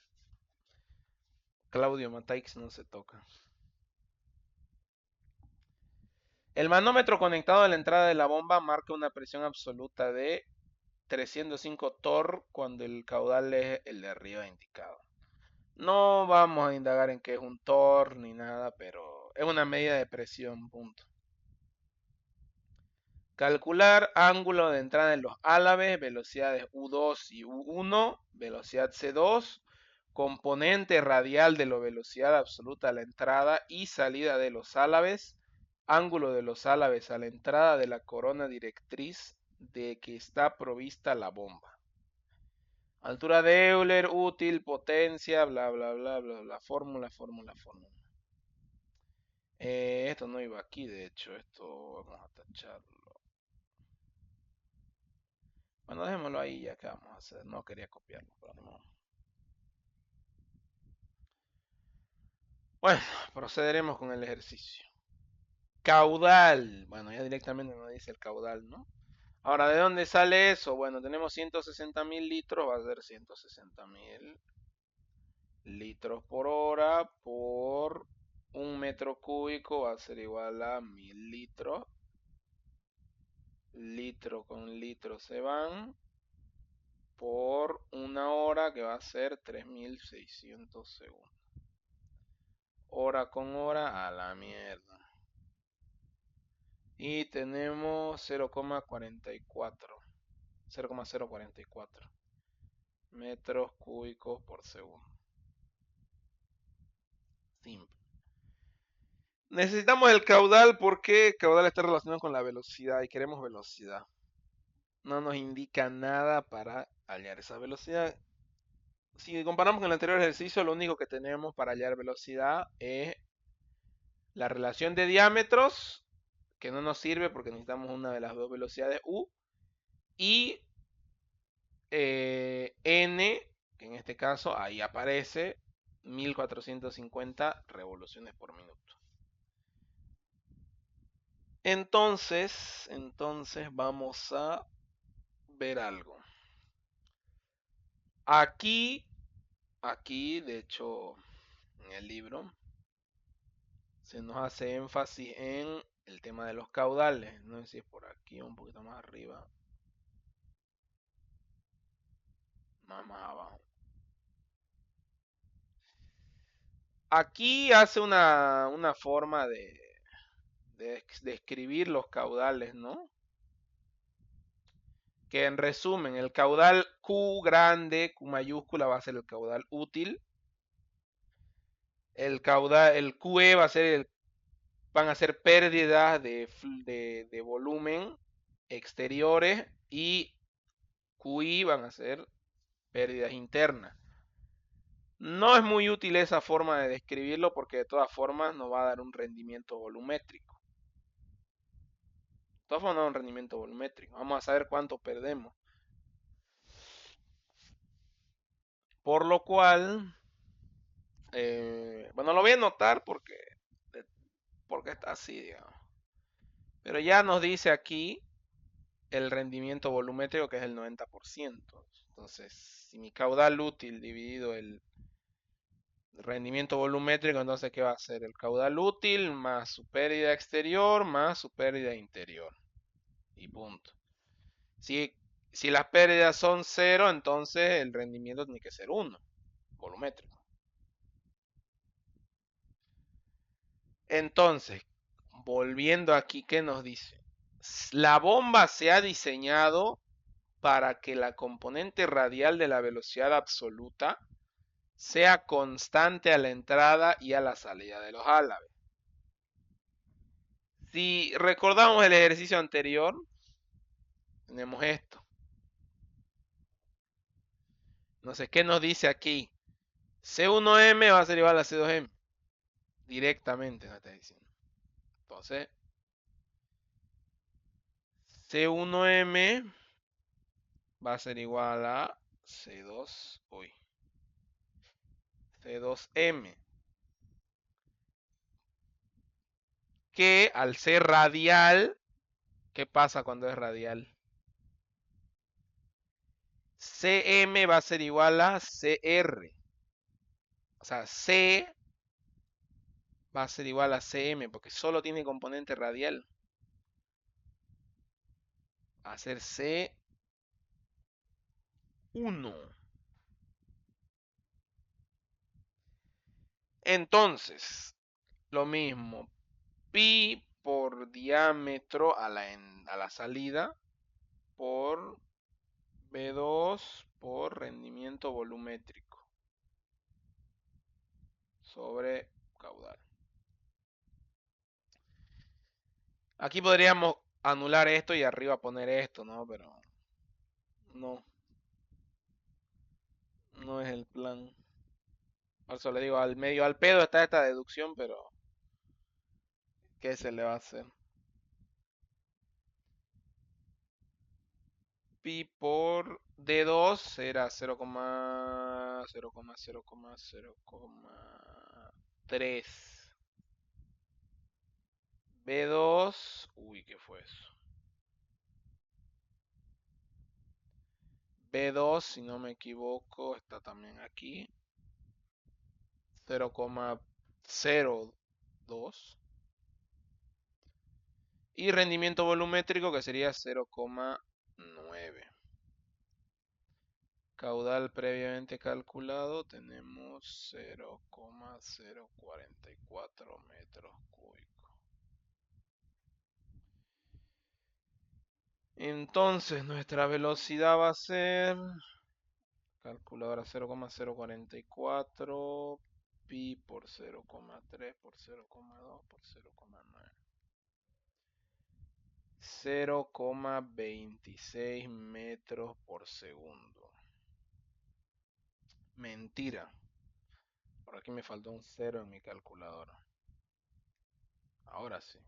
Claudio Mataix no se toca. El manómetro conectado a la entrada de la bomba marca una presión absoluta de 305 torr cuando el caudal es el de arriba indicado. No vamos a indagar en qué es un torr ni nada, pero es una medida de presión, punto. Calcular ángulo de entrada en los álabes, velocidades U2 y U1, velocidad C2, componente radial de la velocidad absoluta a la entrada y salida de los álabes, ángulo de los álabes a la entrada de la corona directriz de que está provista la bomba. Altura de Euler, útil, potencia, bla, bla, bla, bla, bla, fórmula. Esto no iba aquí, de hecho, esto vamos a tacharlo. Bueno, dejémoslo ahí ya que vamos a hacer. No quería copiarlo, pero no. Bueno, procederemos con el ejercicio. Caudal. Bueno, ya directamente nos dice el caudal, ¿no? Ahora, ¿de dónde sale eso? Bueno, tenemos 160.000 litros, va a ser 160.000 litros por hora por un metro cúbico, va a ser igual a 1000 litros. Litro con litro se van por una hora que va a ser 3600 segundos. Hora con hora a la mierda. Y tenemos 0,044 metros cúbicos por segundo. Simple. Necesitamos el caudal porque el caudal está relacionado con la velocidad y queremos velocidad. No nos indica nada para hallar esa velocidad. Si comparamos con el anterior ejercicio, lo único que tenemos para hallar velocidad es la relación de diámetros, que no nos sirve porque necesitamos una de las dos velocidades U, y N, que en este caso ahí aparece 1450 revoluciones por minuto. Entonces vamos a ver algo. Aquí, de hecho, en el libro, se nos hace énfasis en el tema de los caudales. No sé si es por aquí o un poquito más arriba. Más abajo. Aquí hace una forma de escribir los caudales, ¿no? Que en resumen, el caudal Q grande, Q mayúscula, va a ser el caudal útil. El QE van a ser pérdidas de volumen exteriores y QI van a ser pérdidas internas. No es muy útil esa forma de describirlo porque de todas formas nos va a dar un rendimiento volumétrico. De todas formas nos da un rendimiento volumétrico. Vamos a saber cuánto perdemos. Por lo cual, bueno, lo voy a anotar porque está así, digamos. Pero ya nos dice aquí el rendimiento volumétrico que es el 90%. Entonces, si mi caudal útil dividido rendimiento volumétrico, entonces, ¿qué va a ser? El caudal útil más su pérdida exterior más su pérdida interior. Y punto. Si, si las pérdidas son cero, entonces el rendimiento tiene que ser 1, volumétrico. Entonces, volviendo aquí, ¿qué nos dice? La bomba se ha diseñado para que la componente radial de la velocidad absoluta sea constante a la entrada y a la salida de los álabes. Si recordamos el ejercicio anterior, tenemos esto. No sé qué nos dice aquí. C1M va a ser igual a C2M. Directamente nos está diciendo. Entonces, C1M va a ser igual a C2, uy, C2M. Que al ser radial, ¿qué pasa cuando es radial? CM va a ser igual a CR. O sea, C va a ser igual a CM porque solo tiene componente radial. Va a ser C1. Entonces, lo mismo. Pi por diámetro a la salida por B2 por rendimiento volumétrico sobre caudal. Aquí podríamos anular esto y arriba poner esto, ¿no? Pero no. No es el plan. Por eso le digo, al medio al pedo está esta deducción, pero ¿qué se le va a hacer? Pi por D2 era 0,0,0,0,3. B2, uy, ¿qué fue eso? B2, si no me equivoco, está también aquí. 0,02. Y rendimiento volumétrico que sería 0,9. Caudal previamente calculado tenemos 0,044 metros cúbicos. Entonces nuestra velocidad va a ser, calculadora 0,044 pi por 0,3 por 0,2 por 0,9. 0,26 metros por segundo. Mentira. Por aquí me faltó un 0 en mi calculadora. Ahora sí.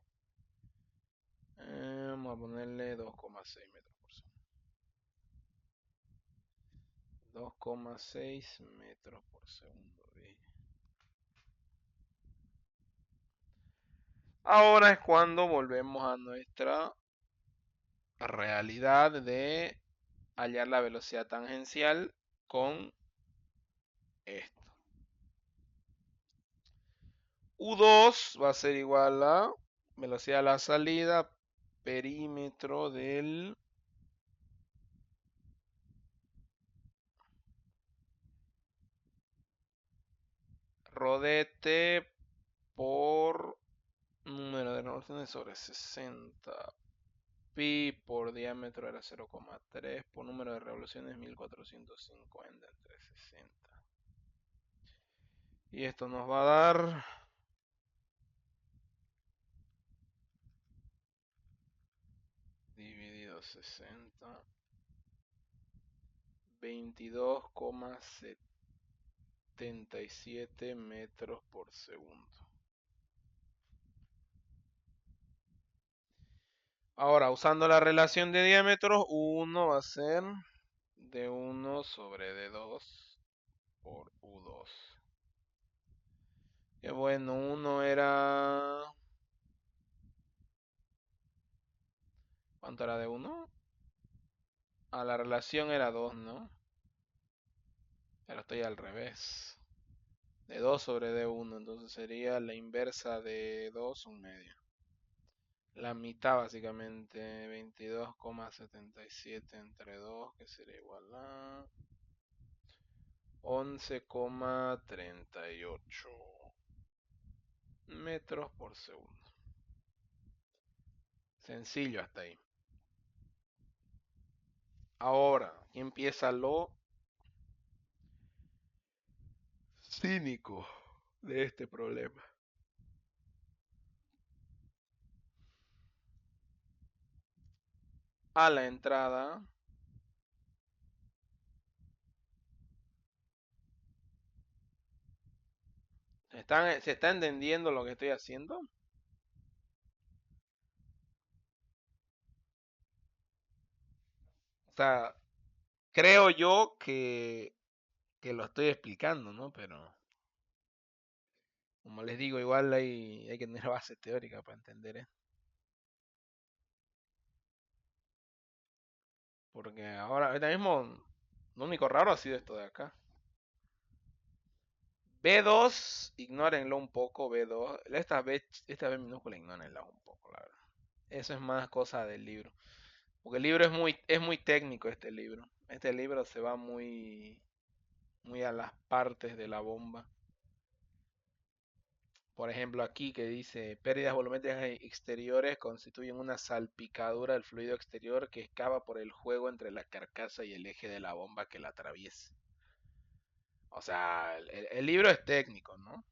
Vamos a ponerle 2,6 metros por segundo. 2,6 metros por segundo. Ahora es cuando volvemos a nuestra realidad de hallar la velocidad tangencial con esto. U2 va a ser igual a velocidad a la salida, perímetro del rodete por número de revoluciones sobre 60. Pi por diámetro era 0,3 por número de revoluciones 1450 entre 60. Y esto nos va a dar dividido 60, 22,77 metros por segundo. Ahora, usando la relación de diámetros, 1 va a ser D1 sobre D2 por U2. Que bueno, 1 era... ¿Cuánto era de 1? A la relación era 2, ¿no? Pero estoy al revés. De 2 sobre D1, entonces sería la inversa de 2, un medio. La mitad básicamente, 22,77 entre 2, que sería igual a 11,38 metros por segundo. Sencillo hasta ahí. Ahora empieza lo cínico de este problema. A la entrada ¿se está entendiendo lo que estoy haciendo? O sea, creo yo que lo estoy explicando, ¿no? Pero como les digo, igual hay que tener base teórica para entender esto. Porque ahora mismo, lo único raro ha sido esto de acá. B2, ignórenlo un poco, B2. Esta B minúscula, ignórenla un poco, la verdad. Eso es más cosa del libro. Porque el libro es muy técnico este libro. Este libro se va muy a las partes de la bomba. Por ejemplo, aquí que dice pérdidas volumétricas exteriores constituyen una salpicadura del fluido exterior que escapa por el juego entre la carcasa y el eje de la bomba que la atraviesa. O sea, el libro es técnico, ¿no?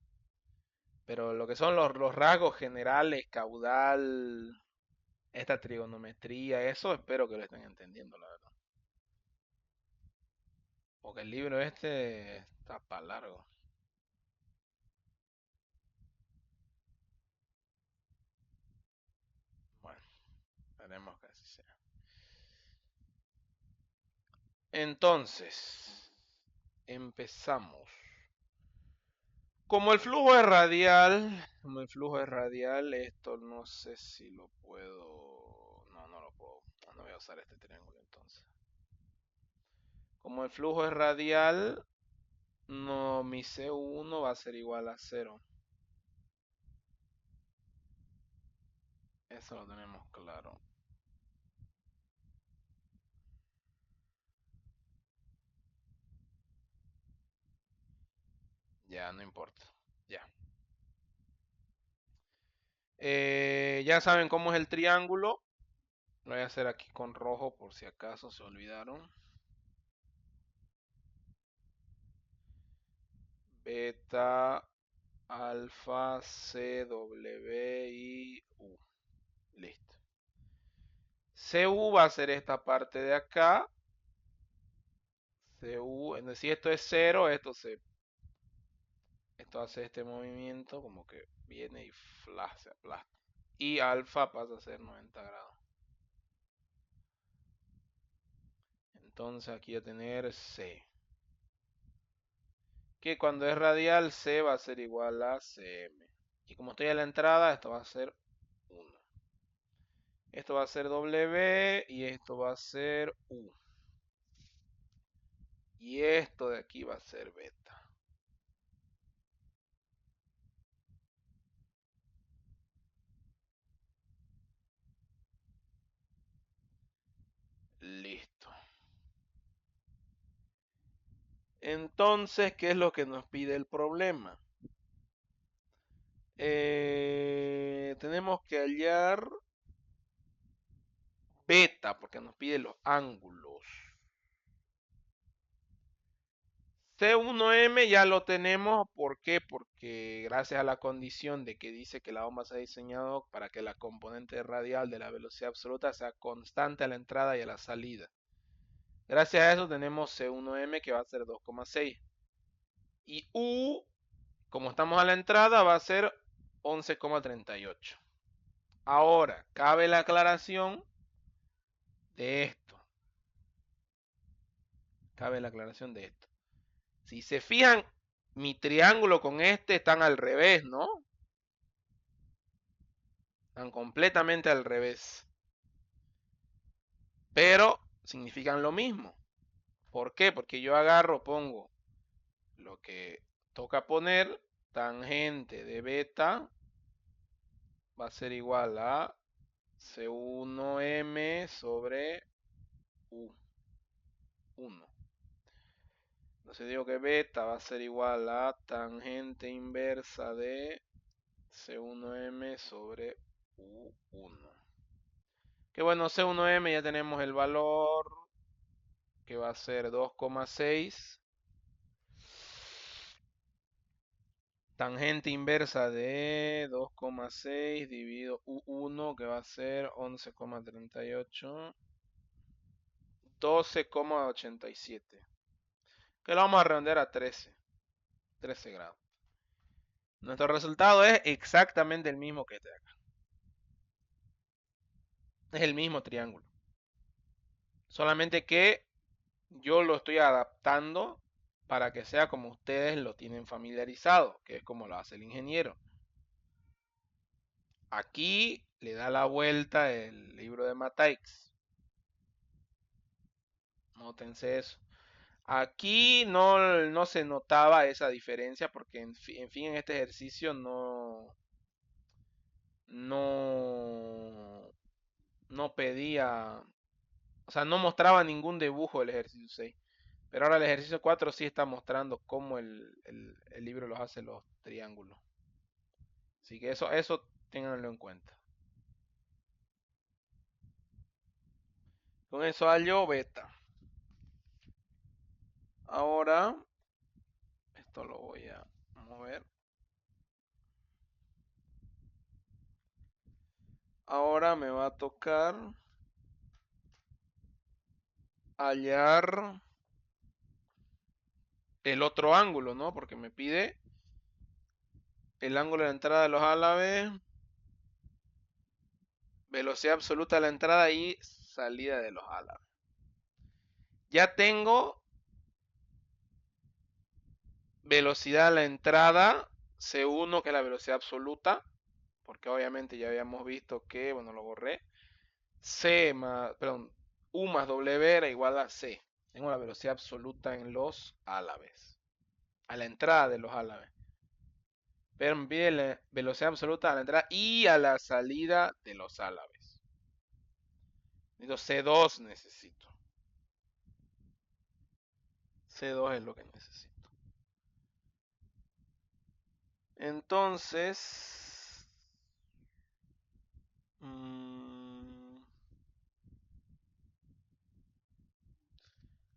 Pero lo que son los rasgos generales, caudal, esta trigonometría, eso espero que lo estén entendiendo, la verdad. Porque el libro este está para largo. Bueno, esperemos que así sea. Entonces, empezamos. Como el flujo es radial, esto no sé si lo puedo. No, no lo puedo. No voy a usar este triángulo entonces. Como el flujo es radial, no, mi C1 va a ser igual a 0. Eso lo tenemos claro. Ya, no importa. Ya. Ya saben cómo es el triángulo. Lo voy a hacer aquí con rojo por si acaso se olvidaron. Beta, alfa, C, W y U. Listo. CU va a ser esta parte de acá. CU, si esto es 0, esto hace este movimiento como que viene y flash, se aplasta. Y alfa pasa a ser 90 grados. Entonces aquí voy a tener C. Que cuando es radial, C va a ser igual a CM. Y como estoy a la entrada, esto va a ser 1. Esto va a ser W y esto va a ser U. Y esto de aquí va a ser beta. Listo. Entonces, ¿qué es lo que nos pide el problema? Tenemos que hallar beta, porque nos pide los ángulos. C1M ya lo tenemos, ¿por qué? Porque gracias a la condición de que dice que la bomba se ha diseñado para que la componente radial de la velocidad absoluta sea constante a la entrada y a la salida. Gracias a eso tenemos C1M que va a ser 2,6. Y U, como estamos a la entrada, va a ser 11,38. Ahora, cabe la aclaración de esto. Cabe la aclaración de esto. Si se fijan, mi triángulo con este están al revés, ¿no? Están completamente al revés. Pero significan lo mismo. ¿Por qué? Porque yo agarro, pongo lo que toca poner tangente de beta va a ser igual a C1M sobre U1. Entonces digo que beta va a ser igual a tangente inversa de C1M sobre U1. Que bueno, C1M ya tenemos el valor que va a ser 2,6. Tangente inversa de 2,6 dividido U1 que va a ser 11,38. 12,87. Que lo vamos a redondear a 13 grados. Nuestro resultado es exactamente el mismo que este de acá. Es el mismo triángulo. Solamente que yo lo estoy adaptando para que sea como ustedes lo tienen familiarizado, que es como lo hace el ingeniero. Aquí le da la vuelta el libro de Mataix. Nótense eso. Aquí no se notaba esa diferencia porque en fin en este ejercicio no, no pedía, o sea, no mostraba ningún dibujo del ejercicio 6. Pero ahora el ejercicio 4 sí está mostrando cómo el libro los hace los triángulos. Así que eso ténganlo en cuenta. Con eso hallo beta. Ahora, esto lo voy a mover. Ahora me va a tocar hallar el otro ángulo, ¿no? Porque me pide el ángulo de entrada de los álabes, velocidad absoluta de la entrada y salida de los álabes. Ya tengo velocidad a la entrada, C1 que es la velocidad absoluta, porque obviamente ya habíamos visto que, bueno, lo borré, U más W era igual a C. Tengo la velocidad absoluta en los álabes, a la entrada de los álabes. Pero me pide la velocidad absoluta a la entrada y a la salida de los álabes. Necesito C2 necesito. C2 es lo que necesito. Entonces,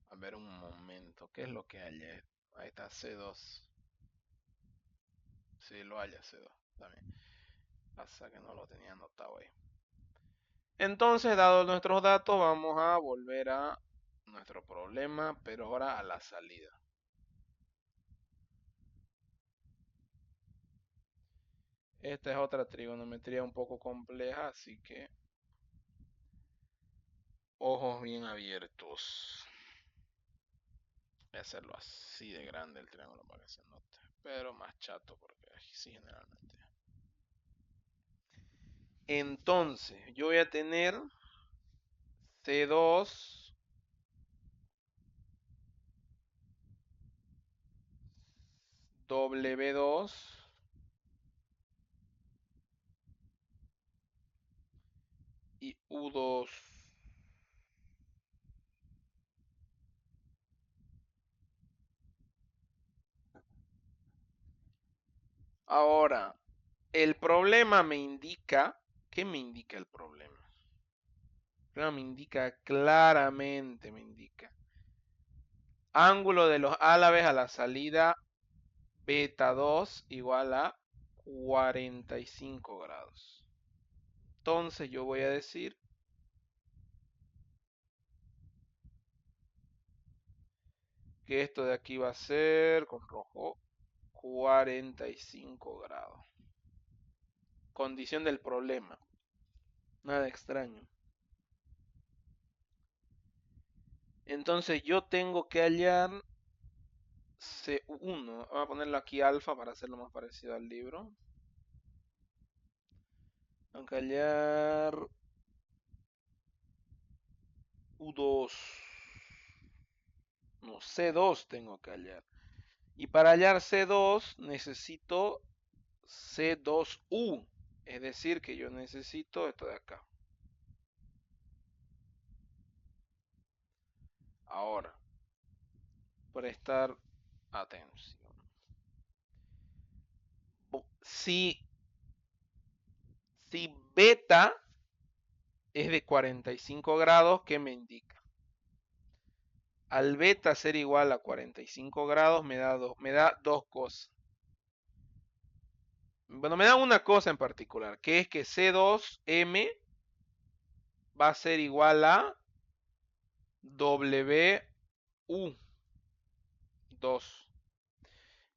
a ver un momento, ¿qué es lo que hay? Ahí está C2. Sí, lo haya C2 también. Pasa que no lo tenía anotado ahí. Entonces, dados nuestros datos, vamos a volver a nuestro problema, pero ahora a la salida. Esta es otra trigonometría un poco compleja, así que ojos bien abiertos. Voy a hacerlo así de grande el triángulo para que se note, pero más chato porque así generalmente. Entonces, yo voy a tener C2 W2 y U2. Ahora, el problema me indica, ¿qué me indica el problema? El problema me indica claramente, me indica ángulo de los álabes a la salida beta 2 igual a 45 grados. Entonces yo voy a decir que esto de aquí va a ser con rojo 45 grados. Condición del problema. Nada extraño. Entonces yo tengo que hallar C1. Voy a ponerlo aquí alfa para hacerlo más parecido al libro. Tengo que hallar U2. No, C2 tengo que hallar. Y para hallar C2 necesito C2U. Es decir, que yo necesito esto de acá. Ahora, prestar atención. Si beta es de 45 grados, ¿qué me indica? Al beta ser igual a 45 grados me da dos cosas. Bueno, me da una cosa en particular, que es que C2M va a ser igual a WU2.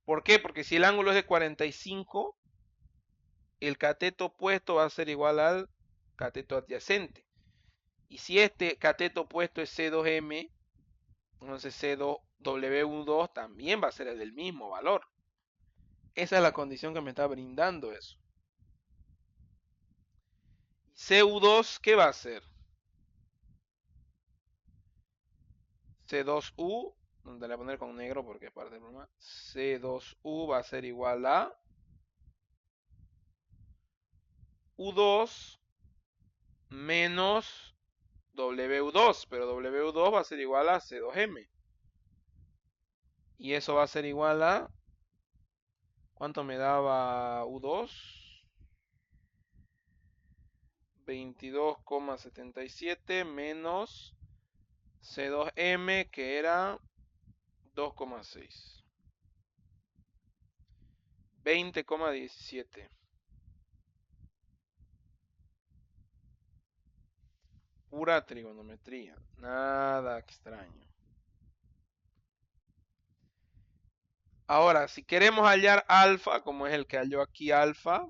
¿Por qué? Porque si el ángulo es de 45, el cateto opuesto va a ser igual al cateto adyacente. Y si este cateto opuesto es C2M, entonces C2W2 también va a ser el del mismo valor. Esa es la condición que me está brindando eso. CU2, ¿qué va a ser? C2U, donde le voy a poner con negro porque es parte del problema. C2U va a ser igual a U2 menos W2, pero W2 va a ser igual a C2M. Y eso va a ser igual a... ¿Cuánto me daba U2? 22,77 menos C2M, que era 2,6. 20,17. Pura trigonometría. Nada extraño. Ahora, si queremos hallar alfa, como es el que halló aquí alfa,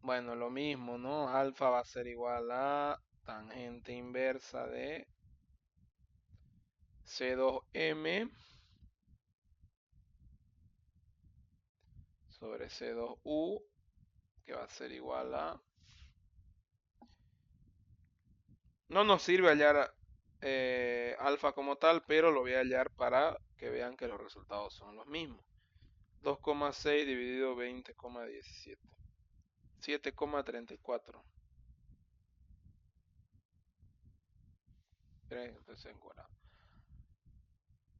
bueno, lo mismo, ¿no? Alfa va a ser igual a tangente inversa de C2M sobre C2U, que va a ser igual a... No nos sirve hallar alfa como tal, pero lo voy a hallar para que vean que los resultados son los mismos. 2,6 dividido 20,17. 7,34.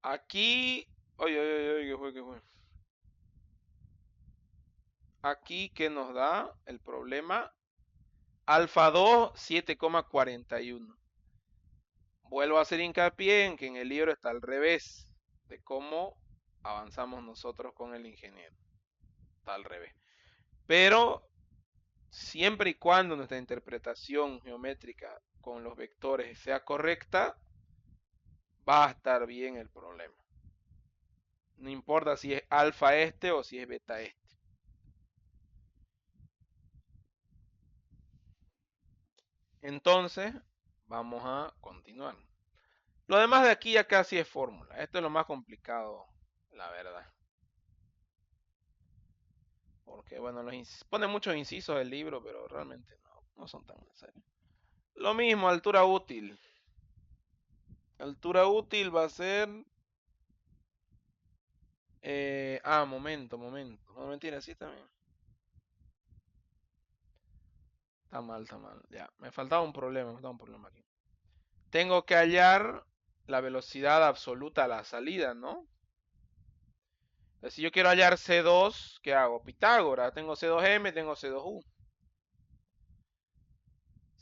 Aquí... Oye, oye, oye, ¿qué fue? Aquí, ¿qué nos da el problema? Alfa 2, 7,41. Vuelvo a hacer hincapié en que en el libro está al revés de cómo avanzamos nosotros con el ingeniero. Está al revés. Pero siempre y cuando nuestra interpretación geométrica con los vectores sea correcta, va a estar bien el problema. No importa si es alfa este o si es beta este. Entonces, vamos a continuar. Lo demás de aquí ya casi es fórmula. Esto es lo más complicado, la verdad. Porque, bueno, pone muchos incisos el libro, pero realmente no son tan necesarios. Lo mismo, altura útil. Altura útil va a ser... momento. No, mentira, sí también. Está mal. Ya, me faltaba un problema aquí. Tengo que hallar la velocidad absoluta a la salida, ¿no? Entonces, si yo quiero hallar C2, ¿qué hago? Pitágoras. Tengo C2M, tengo C2U.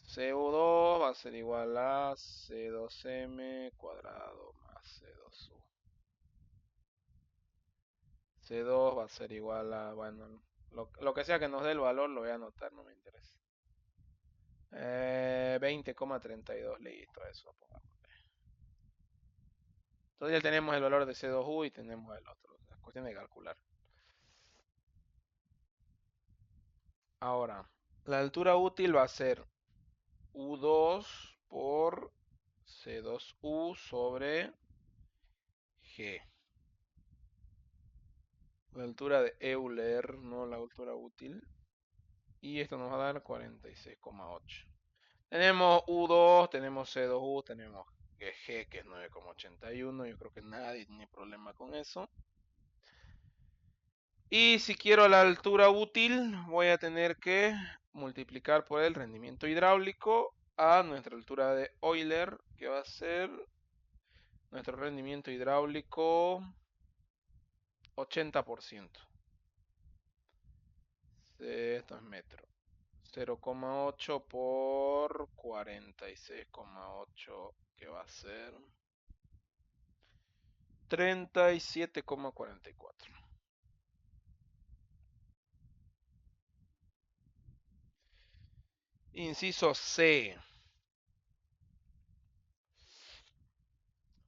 CO2 va a ser igual a C2M cuadrado más C2U. C2 va a ser igual a, bueno, lo que sea que nos dé el valor lo voy a anotar, no me interesa. 20,32, listo, eso. Entonces ya tenemos el valor de C2U y tenemos el otro. Es cuestión de calcular. Ahora, la altura útil va a ser U2 por C2U sobre G. La altura de Euler, no la altura útil. Y esto nos va a dar 46,8. Tenemos U2, tenemos C2U, tenemos G que es 9,81. Yo creo que nadie tiene problema con eso. Y si quiero la altura útil, voy a tener que multiplicar por el rendimiento hidráulico a nuestra altura de Euler, que va a ser nuestro rendimiento hidráulico 80%. Esto es metro. 0,8 por 46,8, que va a ser 37,44. Inciso C.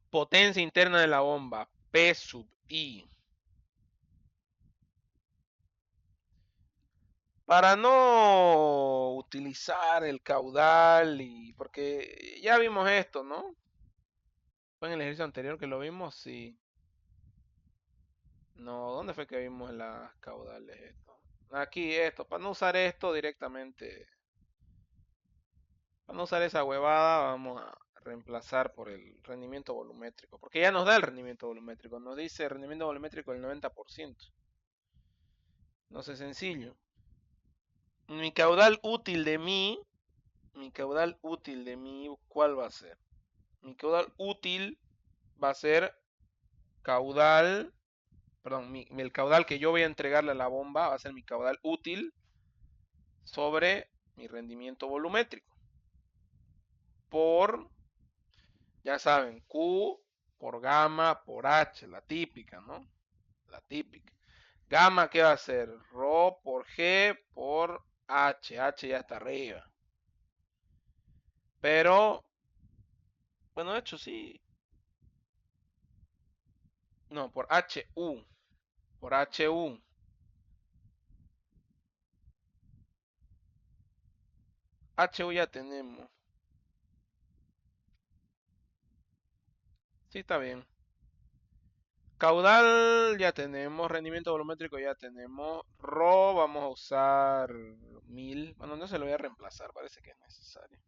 Potencia interna de la bomba, P sub I. Para no utilizar el caudal y porque ya vimos esto, ¿no? Fue en el ejercicio anterior que lo vimos, sí. No, ¿dónde fue que vimos las caudales esto? Aquí esto, para no usar esto directamente, para no usar esa huevada, vamos a reemplazar por el rendimiento volumétrico, porque ya nos da el rendimiento volumétrico, nos dice rendimiento volumétrico del 90%. No sé, sencillo. Mi caudal útil de mi, ¿cuál va a ser? Mi caudal útil va a ser caudal, perdón, el caudal que yo voy a entregarle a la bomba va a ser mi caudal útil sobre mi rendimiento volumétrico. Por, ya saben, Q por gamma por H, la típica, ¿no? La típica. Gamma, ¿qué va a ser? Rho por G por H. H ya está arriba. Pero, bueno, de hecho sí. No, por HU. Por HU. HU ya tenemos. Sí, está bien. Caudal ya tenemos, rendimiento volumétrico ya tenemos. Rho vamos a usar 1000. Bueno, no se lo voy a reemplazar, parece que es necesario.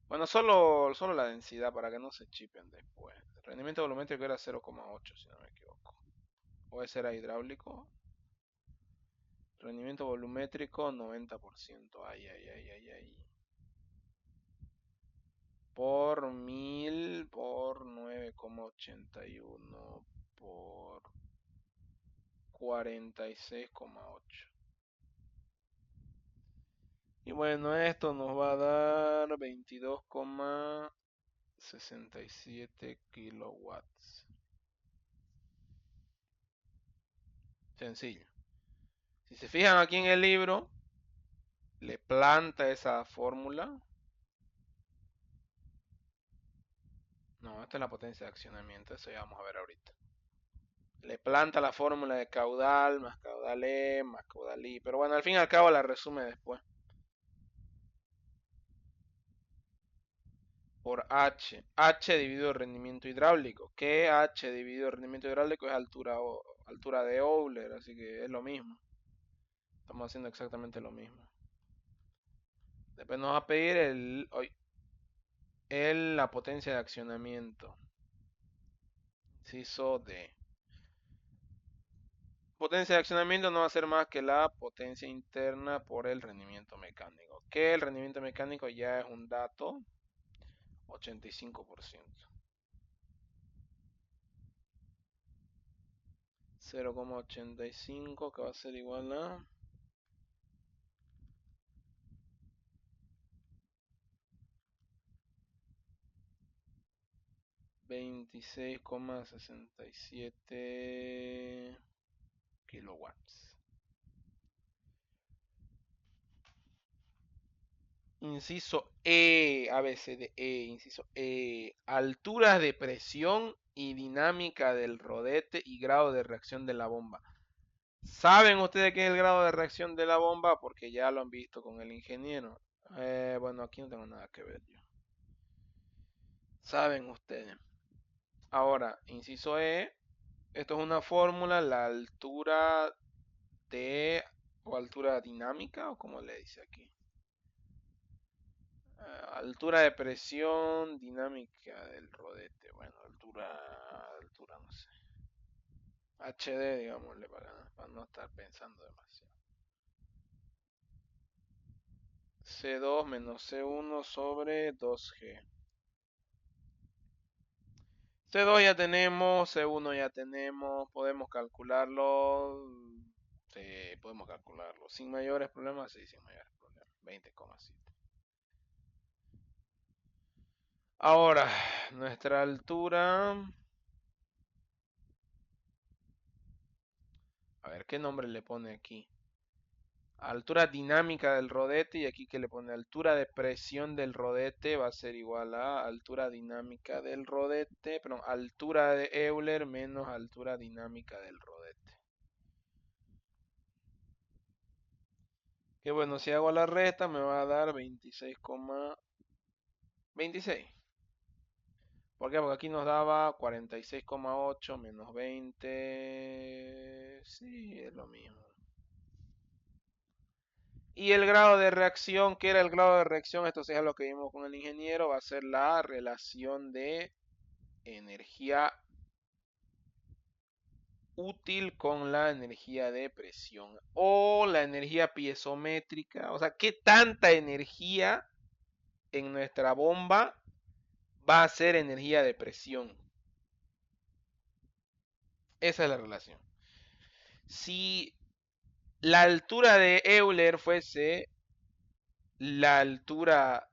Bueno, solo la densidad para que no se chipen después. El rendimiento volumétrico era 0,8 si no me equivoco. O ese era hidráulico. Rendimiento volumétrico 90%. Ay, ay, ay, ay, ay. Por 1000 por 9,81 por 46,8. Y bueno, esto nos va a dar 22,67 kilowatts. Sencillo. Si se fijan aquí en el libro, le planta esa fórmula. No, esta es la potencia de accionamiento, eso ya vamos a ver ahorita. Le planta la fórmula de caudal, más caudal E, más caudal I. Pero bueno, al fin y al cabo la resume después. Por H. H dividido el rendimiento hidráulico. Que H dividido el rendimiento hidráulico es altura de Euler, así que es lo mismo. Estamos haciendo exactamente lo mismo. Después nos va a pedir la potencia de accionamiento. Inciso D. Potencia de accionamiento no va a ser más que la potencia interna por el rendimiento mecánico. Que el rendimiento mecánico ya es un dato, 85%. 0,85 que va a ser igual a 26,67 kilowatts. Inciso E, A, B, C, D, E, inciso E, alturas de presión y dinámica del rodete y grado de reacción de la bomba. ¿Saben ustedes qué es el grado de reacción de la bomba? Porque ya lo han visto con el ingeniero. Bueno, aquí no tengo nada que ver yo. ¿Saben ustedes? Ahora, inciso E, esto es una fórmula, la altura de, o altura dinámica, o como le dice aquí. Altura de presión dinámica del rodete. Bueno, altura no sé. HD, digámosle, para no estar pensando demasiado. C2 menos C1 sobre 2G. C2 ya tenemos, C1 ya tenemos, podemos calcularlo. Sí, podemos calcularlo. Sin mayores problemas, sí, sin mayores problemas. 20,7. Ahora, nuestra altura. A ver, ¿qué nombre le pone aquí? Altura dinámica del rodete y aquí que le pone altura de presión del rodete va a ser igual a altura dinámica del rodete, perdón, altura de Euler menos altura dinámica del rodete. Que bueno, si hago la resta me va a dar 26,26. ¿Por qué? Porque aquí nos daba 46,8 menos 20. Sí, es lo mismo. Y el grado de reacción, ¿qué era el grado de reacción? Esto es lo que vimos con el ingeniero, va a ser la relación de energía útil con la energía de presión o la energía piezométrica. O sea, ¿qué tanta energía en nuestra bomba va a ser energía de presión? Esa es la relación. Si la altura de Euler fuese la altura,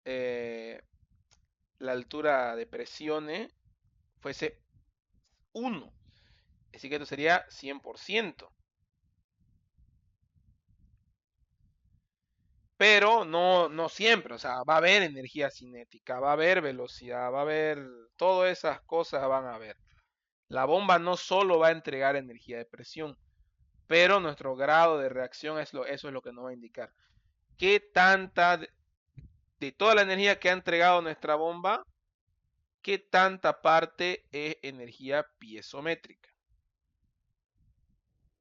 eh, la altura de presiones, fuese 1. Así que esto sería 100%. Pero no siempre, o sea, va a haber energía cinética, va a haber velocidad, va a haber, todas esas cosas van a haber. La bomba no solo va a entregar energía de presión, pero nuestro grado de reacción eso es lo que nos va a indicar. ¿Qué tanta de toda la energía que ha entregado nuestra bomba, qué tanta parte es energía piezométrica?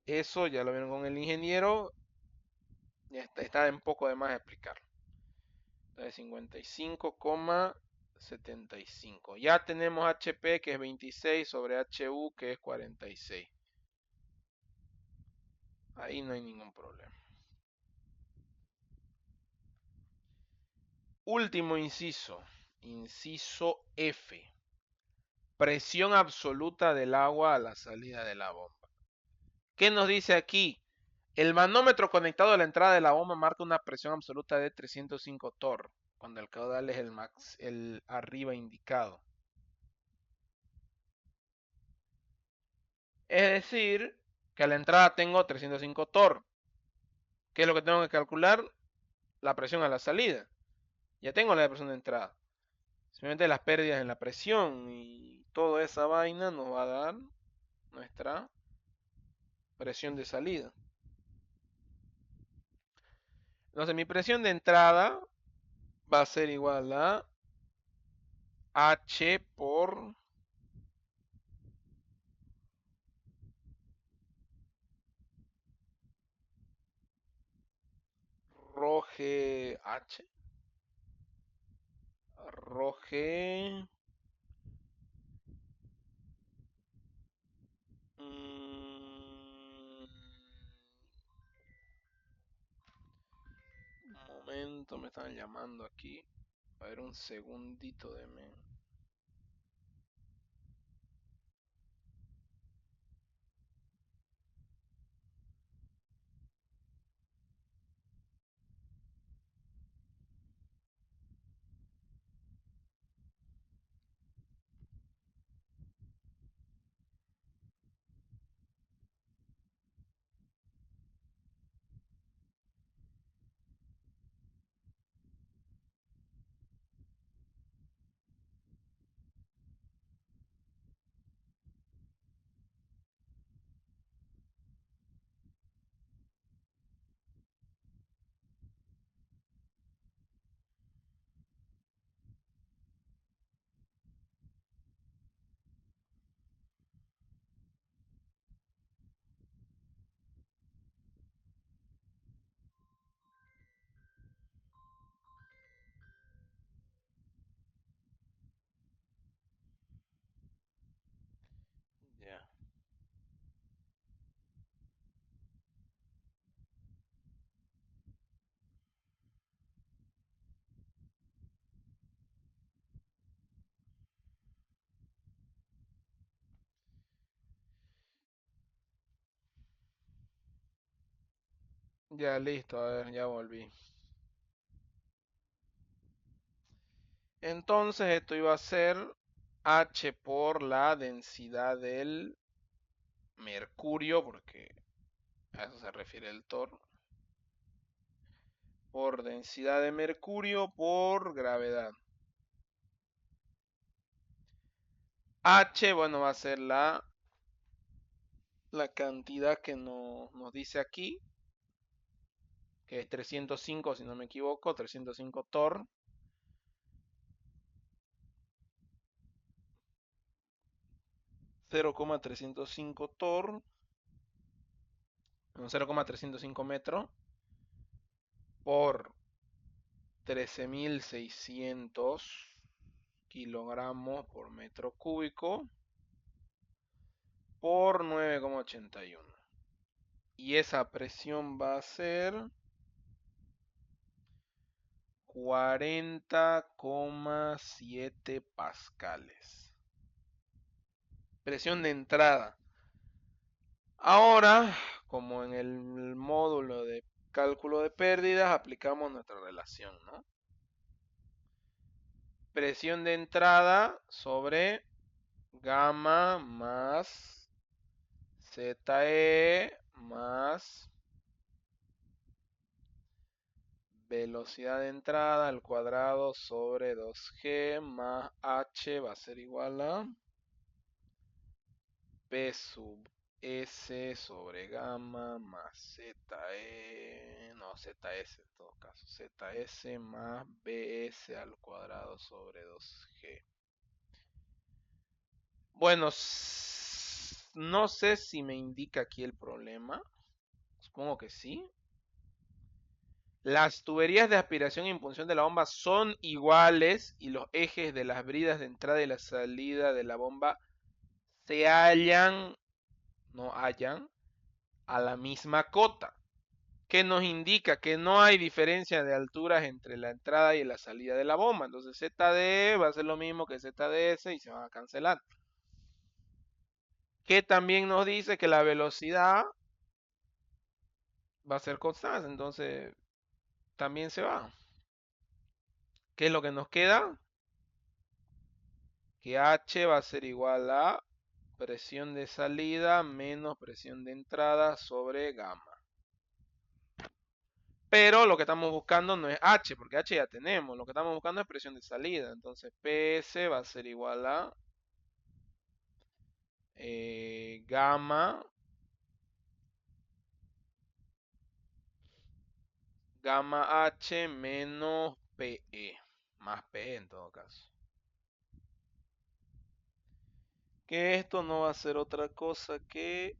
Eso ya lo vieron con el ingeniero, ya está un poco de más explicarlo. Entonces 55,75. Ya tenemos HP que es 26 sobre HU que es 46. Ahí no hay ningún problema. Último inciso. Inciso F. Presión absoluta del agua a la salida de la bomba. ¿Qué nos dice aquí? El manómetro conectado a la entrada de la bomba marca una presión absoluta de 305 torr, cuando el caudal es el arriba indicado. Es decir, que a la entrada tengo 305 torr. ¿Qué es lo que tengo que calcular? La presión a la salida. Ya tengo la presión de entrada. Simplemente las pérdidas en la presión y toda esa vaina nos va a dar nuestra presión de salida. Entonces mi presión de entrada va a ser igual a H por rho G H. Rho G. Un momento, me están llamando aquí. A ver, un segundito de me. Ya listo, a ver, ya volví. Entonces esto iba a ser H por la densidad del mercurio, porque a eso se refiere el torno, por densidad de mercurio por gravedad. H, bueno, va a ser la cantidad que nos dice aquí, que es 305, si no me equivoco, 305 torr. 0,305 torr, 0,305 metros por 13.600 kilogramos por metro cúbico por 9,81. Y esa presión va a ser 40,7 pascales. Presión de entrada. Ahora, como en el módulo de cálculo de pérdidas, aplicamos nuestra relación, ¿no? Presión de entrada sobre gamma más ZE más velocidad de entrada al cuadrado sobre 2G más H va a ser igual a P sub S sobre gamma más ZE, no, ZS en todo caso, ZS más BS al cuadrado sobre 2G. Bueno, no sé si me indica aquí el problema. Supongo que sí. Las tuberías de aspiración e impulsión de la bomba son iguales y los ejes de las bridas de entrada y la salida de la bomba se hallan, no hallan, a la misma cota, que nos indica que no hay diferencia de alturas entre la entrada y la salida de la bomba. Entonces ZD va a ser lo mismo que ZDS y se van a cancelar. Que también nos dice que la velocidad va a ser constante, entonces también se va. ¿Qué es lo que nos queda? Que H va a ser igual a presión de salida menos presión de entrada sobre gamma. Pero lo que estamos buscando no es H, porque H ya tenemos. Lo que estamos buscando es presión de salida. Entonces PS va a ser igual a gamma H menos PE. Más PE en todo caso. Que esto no va a ser otra cosa que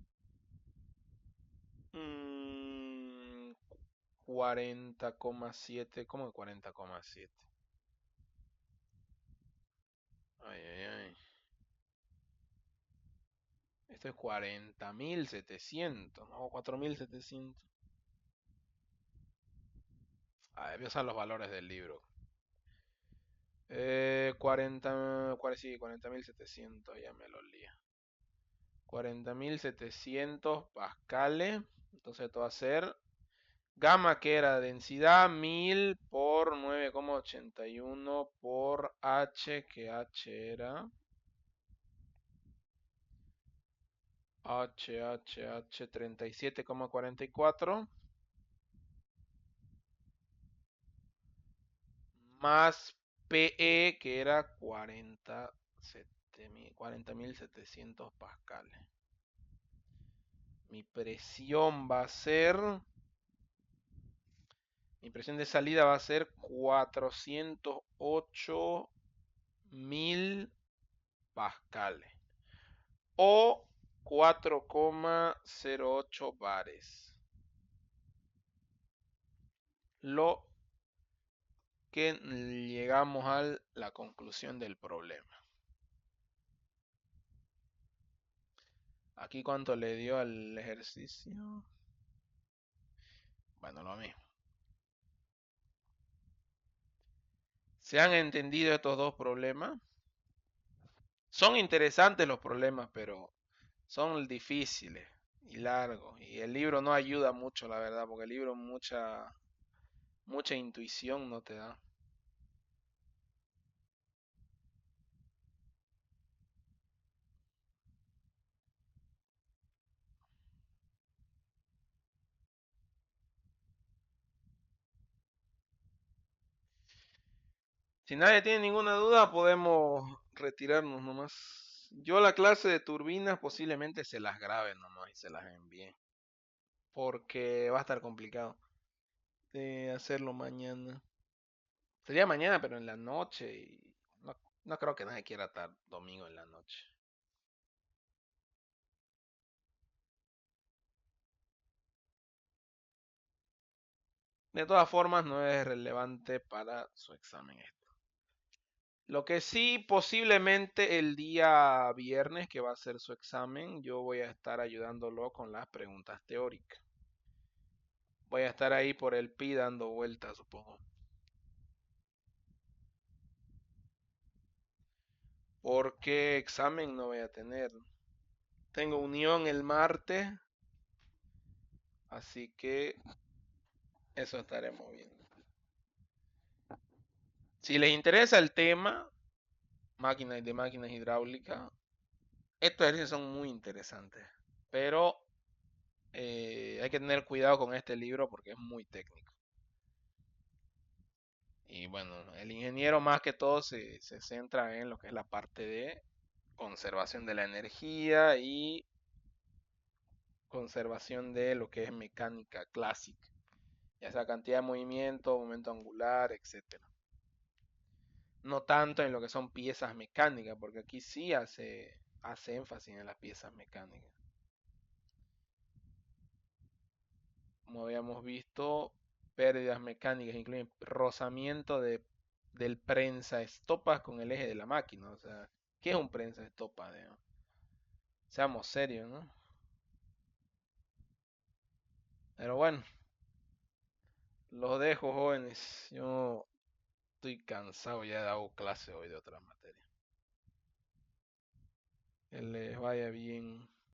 40,7. ¿Cómo que 40,7? Ay, ay, ay. Esto es 40.700, ¿no? 4.700. A ver, voy a usar los valores del libro. 40, sí, 40.700, ya me lo lía. 40.700 pascales. Entonces esto va a ser gamma, que era densidad 1000 por 9,81 por H, que H era H 37,44 más PE, que era 40.700 pascales. Mi presión va a ser, mi presión de salida va a ser 408.000 pascales o 4,08 bares. Lo que llegamos a la conclusión del problema. Aquí cuánto le dio al ejercicio. Bueno, lo mismo. ¿Se han entendido estos dos problemas? Son interesantes los problemas, pero son difíciles. y largo. Y el libro no ayuda mucho, la verdad, porque el libro mucha intuición no te da. Si nadie tiene ninguna duda, podemos retirarnos nomás. Yo la clase de turbinas posiblemente se las grabe nomás y se las envíe. Porque va a estar complicado de hacerlo mañana. Sería mañana, pero en la noche. Y no creo que nadie quiera estar domingo en la noche. De todas formas, no es relevante para su examen esto. Lo que sí, posiblemente el día viernes que va a ser su examen, yo voy a estar ayudándolo con las preguntas teóricas. Voy a estar ahí por el PI dando vueltas, supongo. Porque examen no voy a tener. Tengo unión el martes, así que eso estaremos viendo. Si les interesa el tema, máquinas y de máquinas hidráulicas, estos ejercicios son muy interesantes. Pero hay que tener cuidado con este libro porque es muy técnico. Y bueno, el ingeniero más que todo se centra en lo que es la parte de conservación de la energía y conservación de lo que es mecánica clásica, ya sea cantidad de movimiento, momento angular, etcétera. No tanto en lo que son piezas mecánicas, porque aquí sí hace énfasis en las piezas mecánicas. Como habíamos visto, pérdidas mecánicas incluyen rozamiento del prensa estopas con el eje de la máquina. O sea, ¿qué es un prensa estopa? Seamos serios, ¿no? Pero bueno, los dejo, jóvenes. Yo estoy cansado ya de hago clase hoy de otra materia. Que les vaya bien.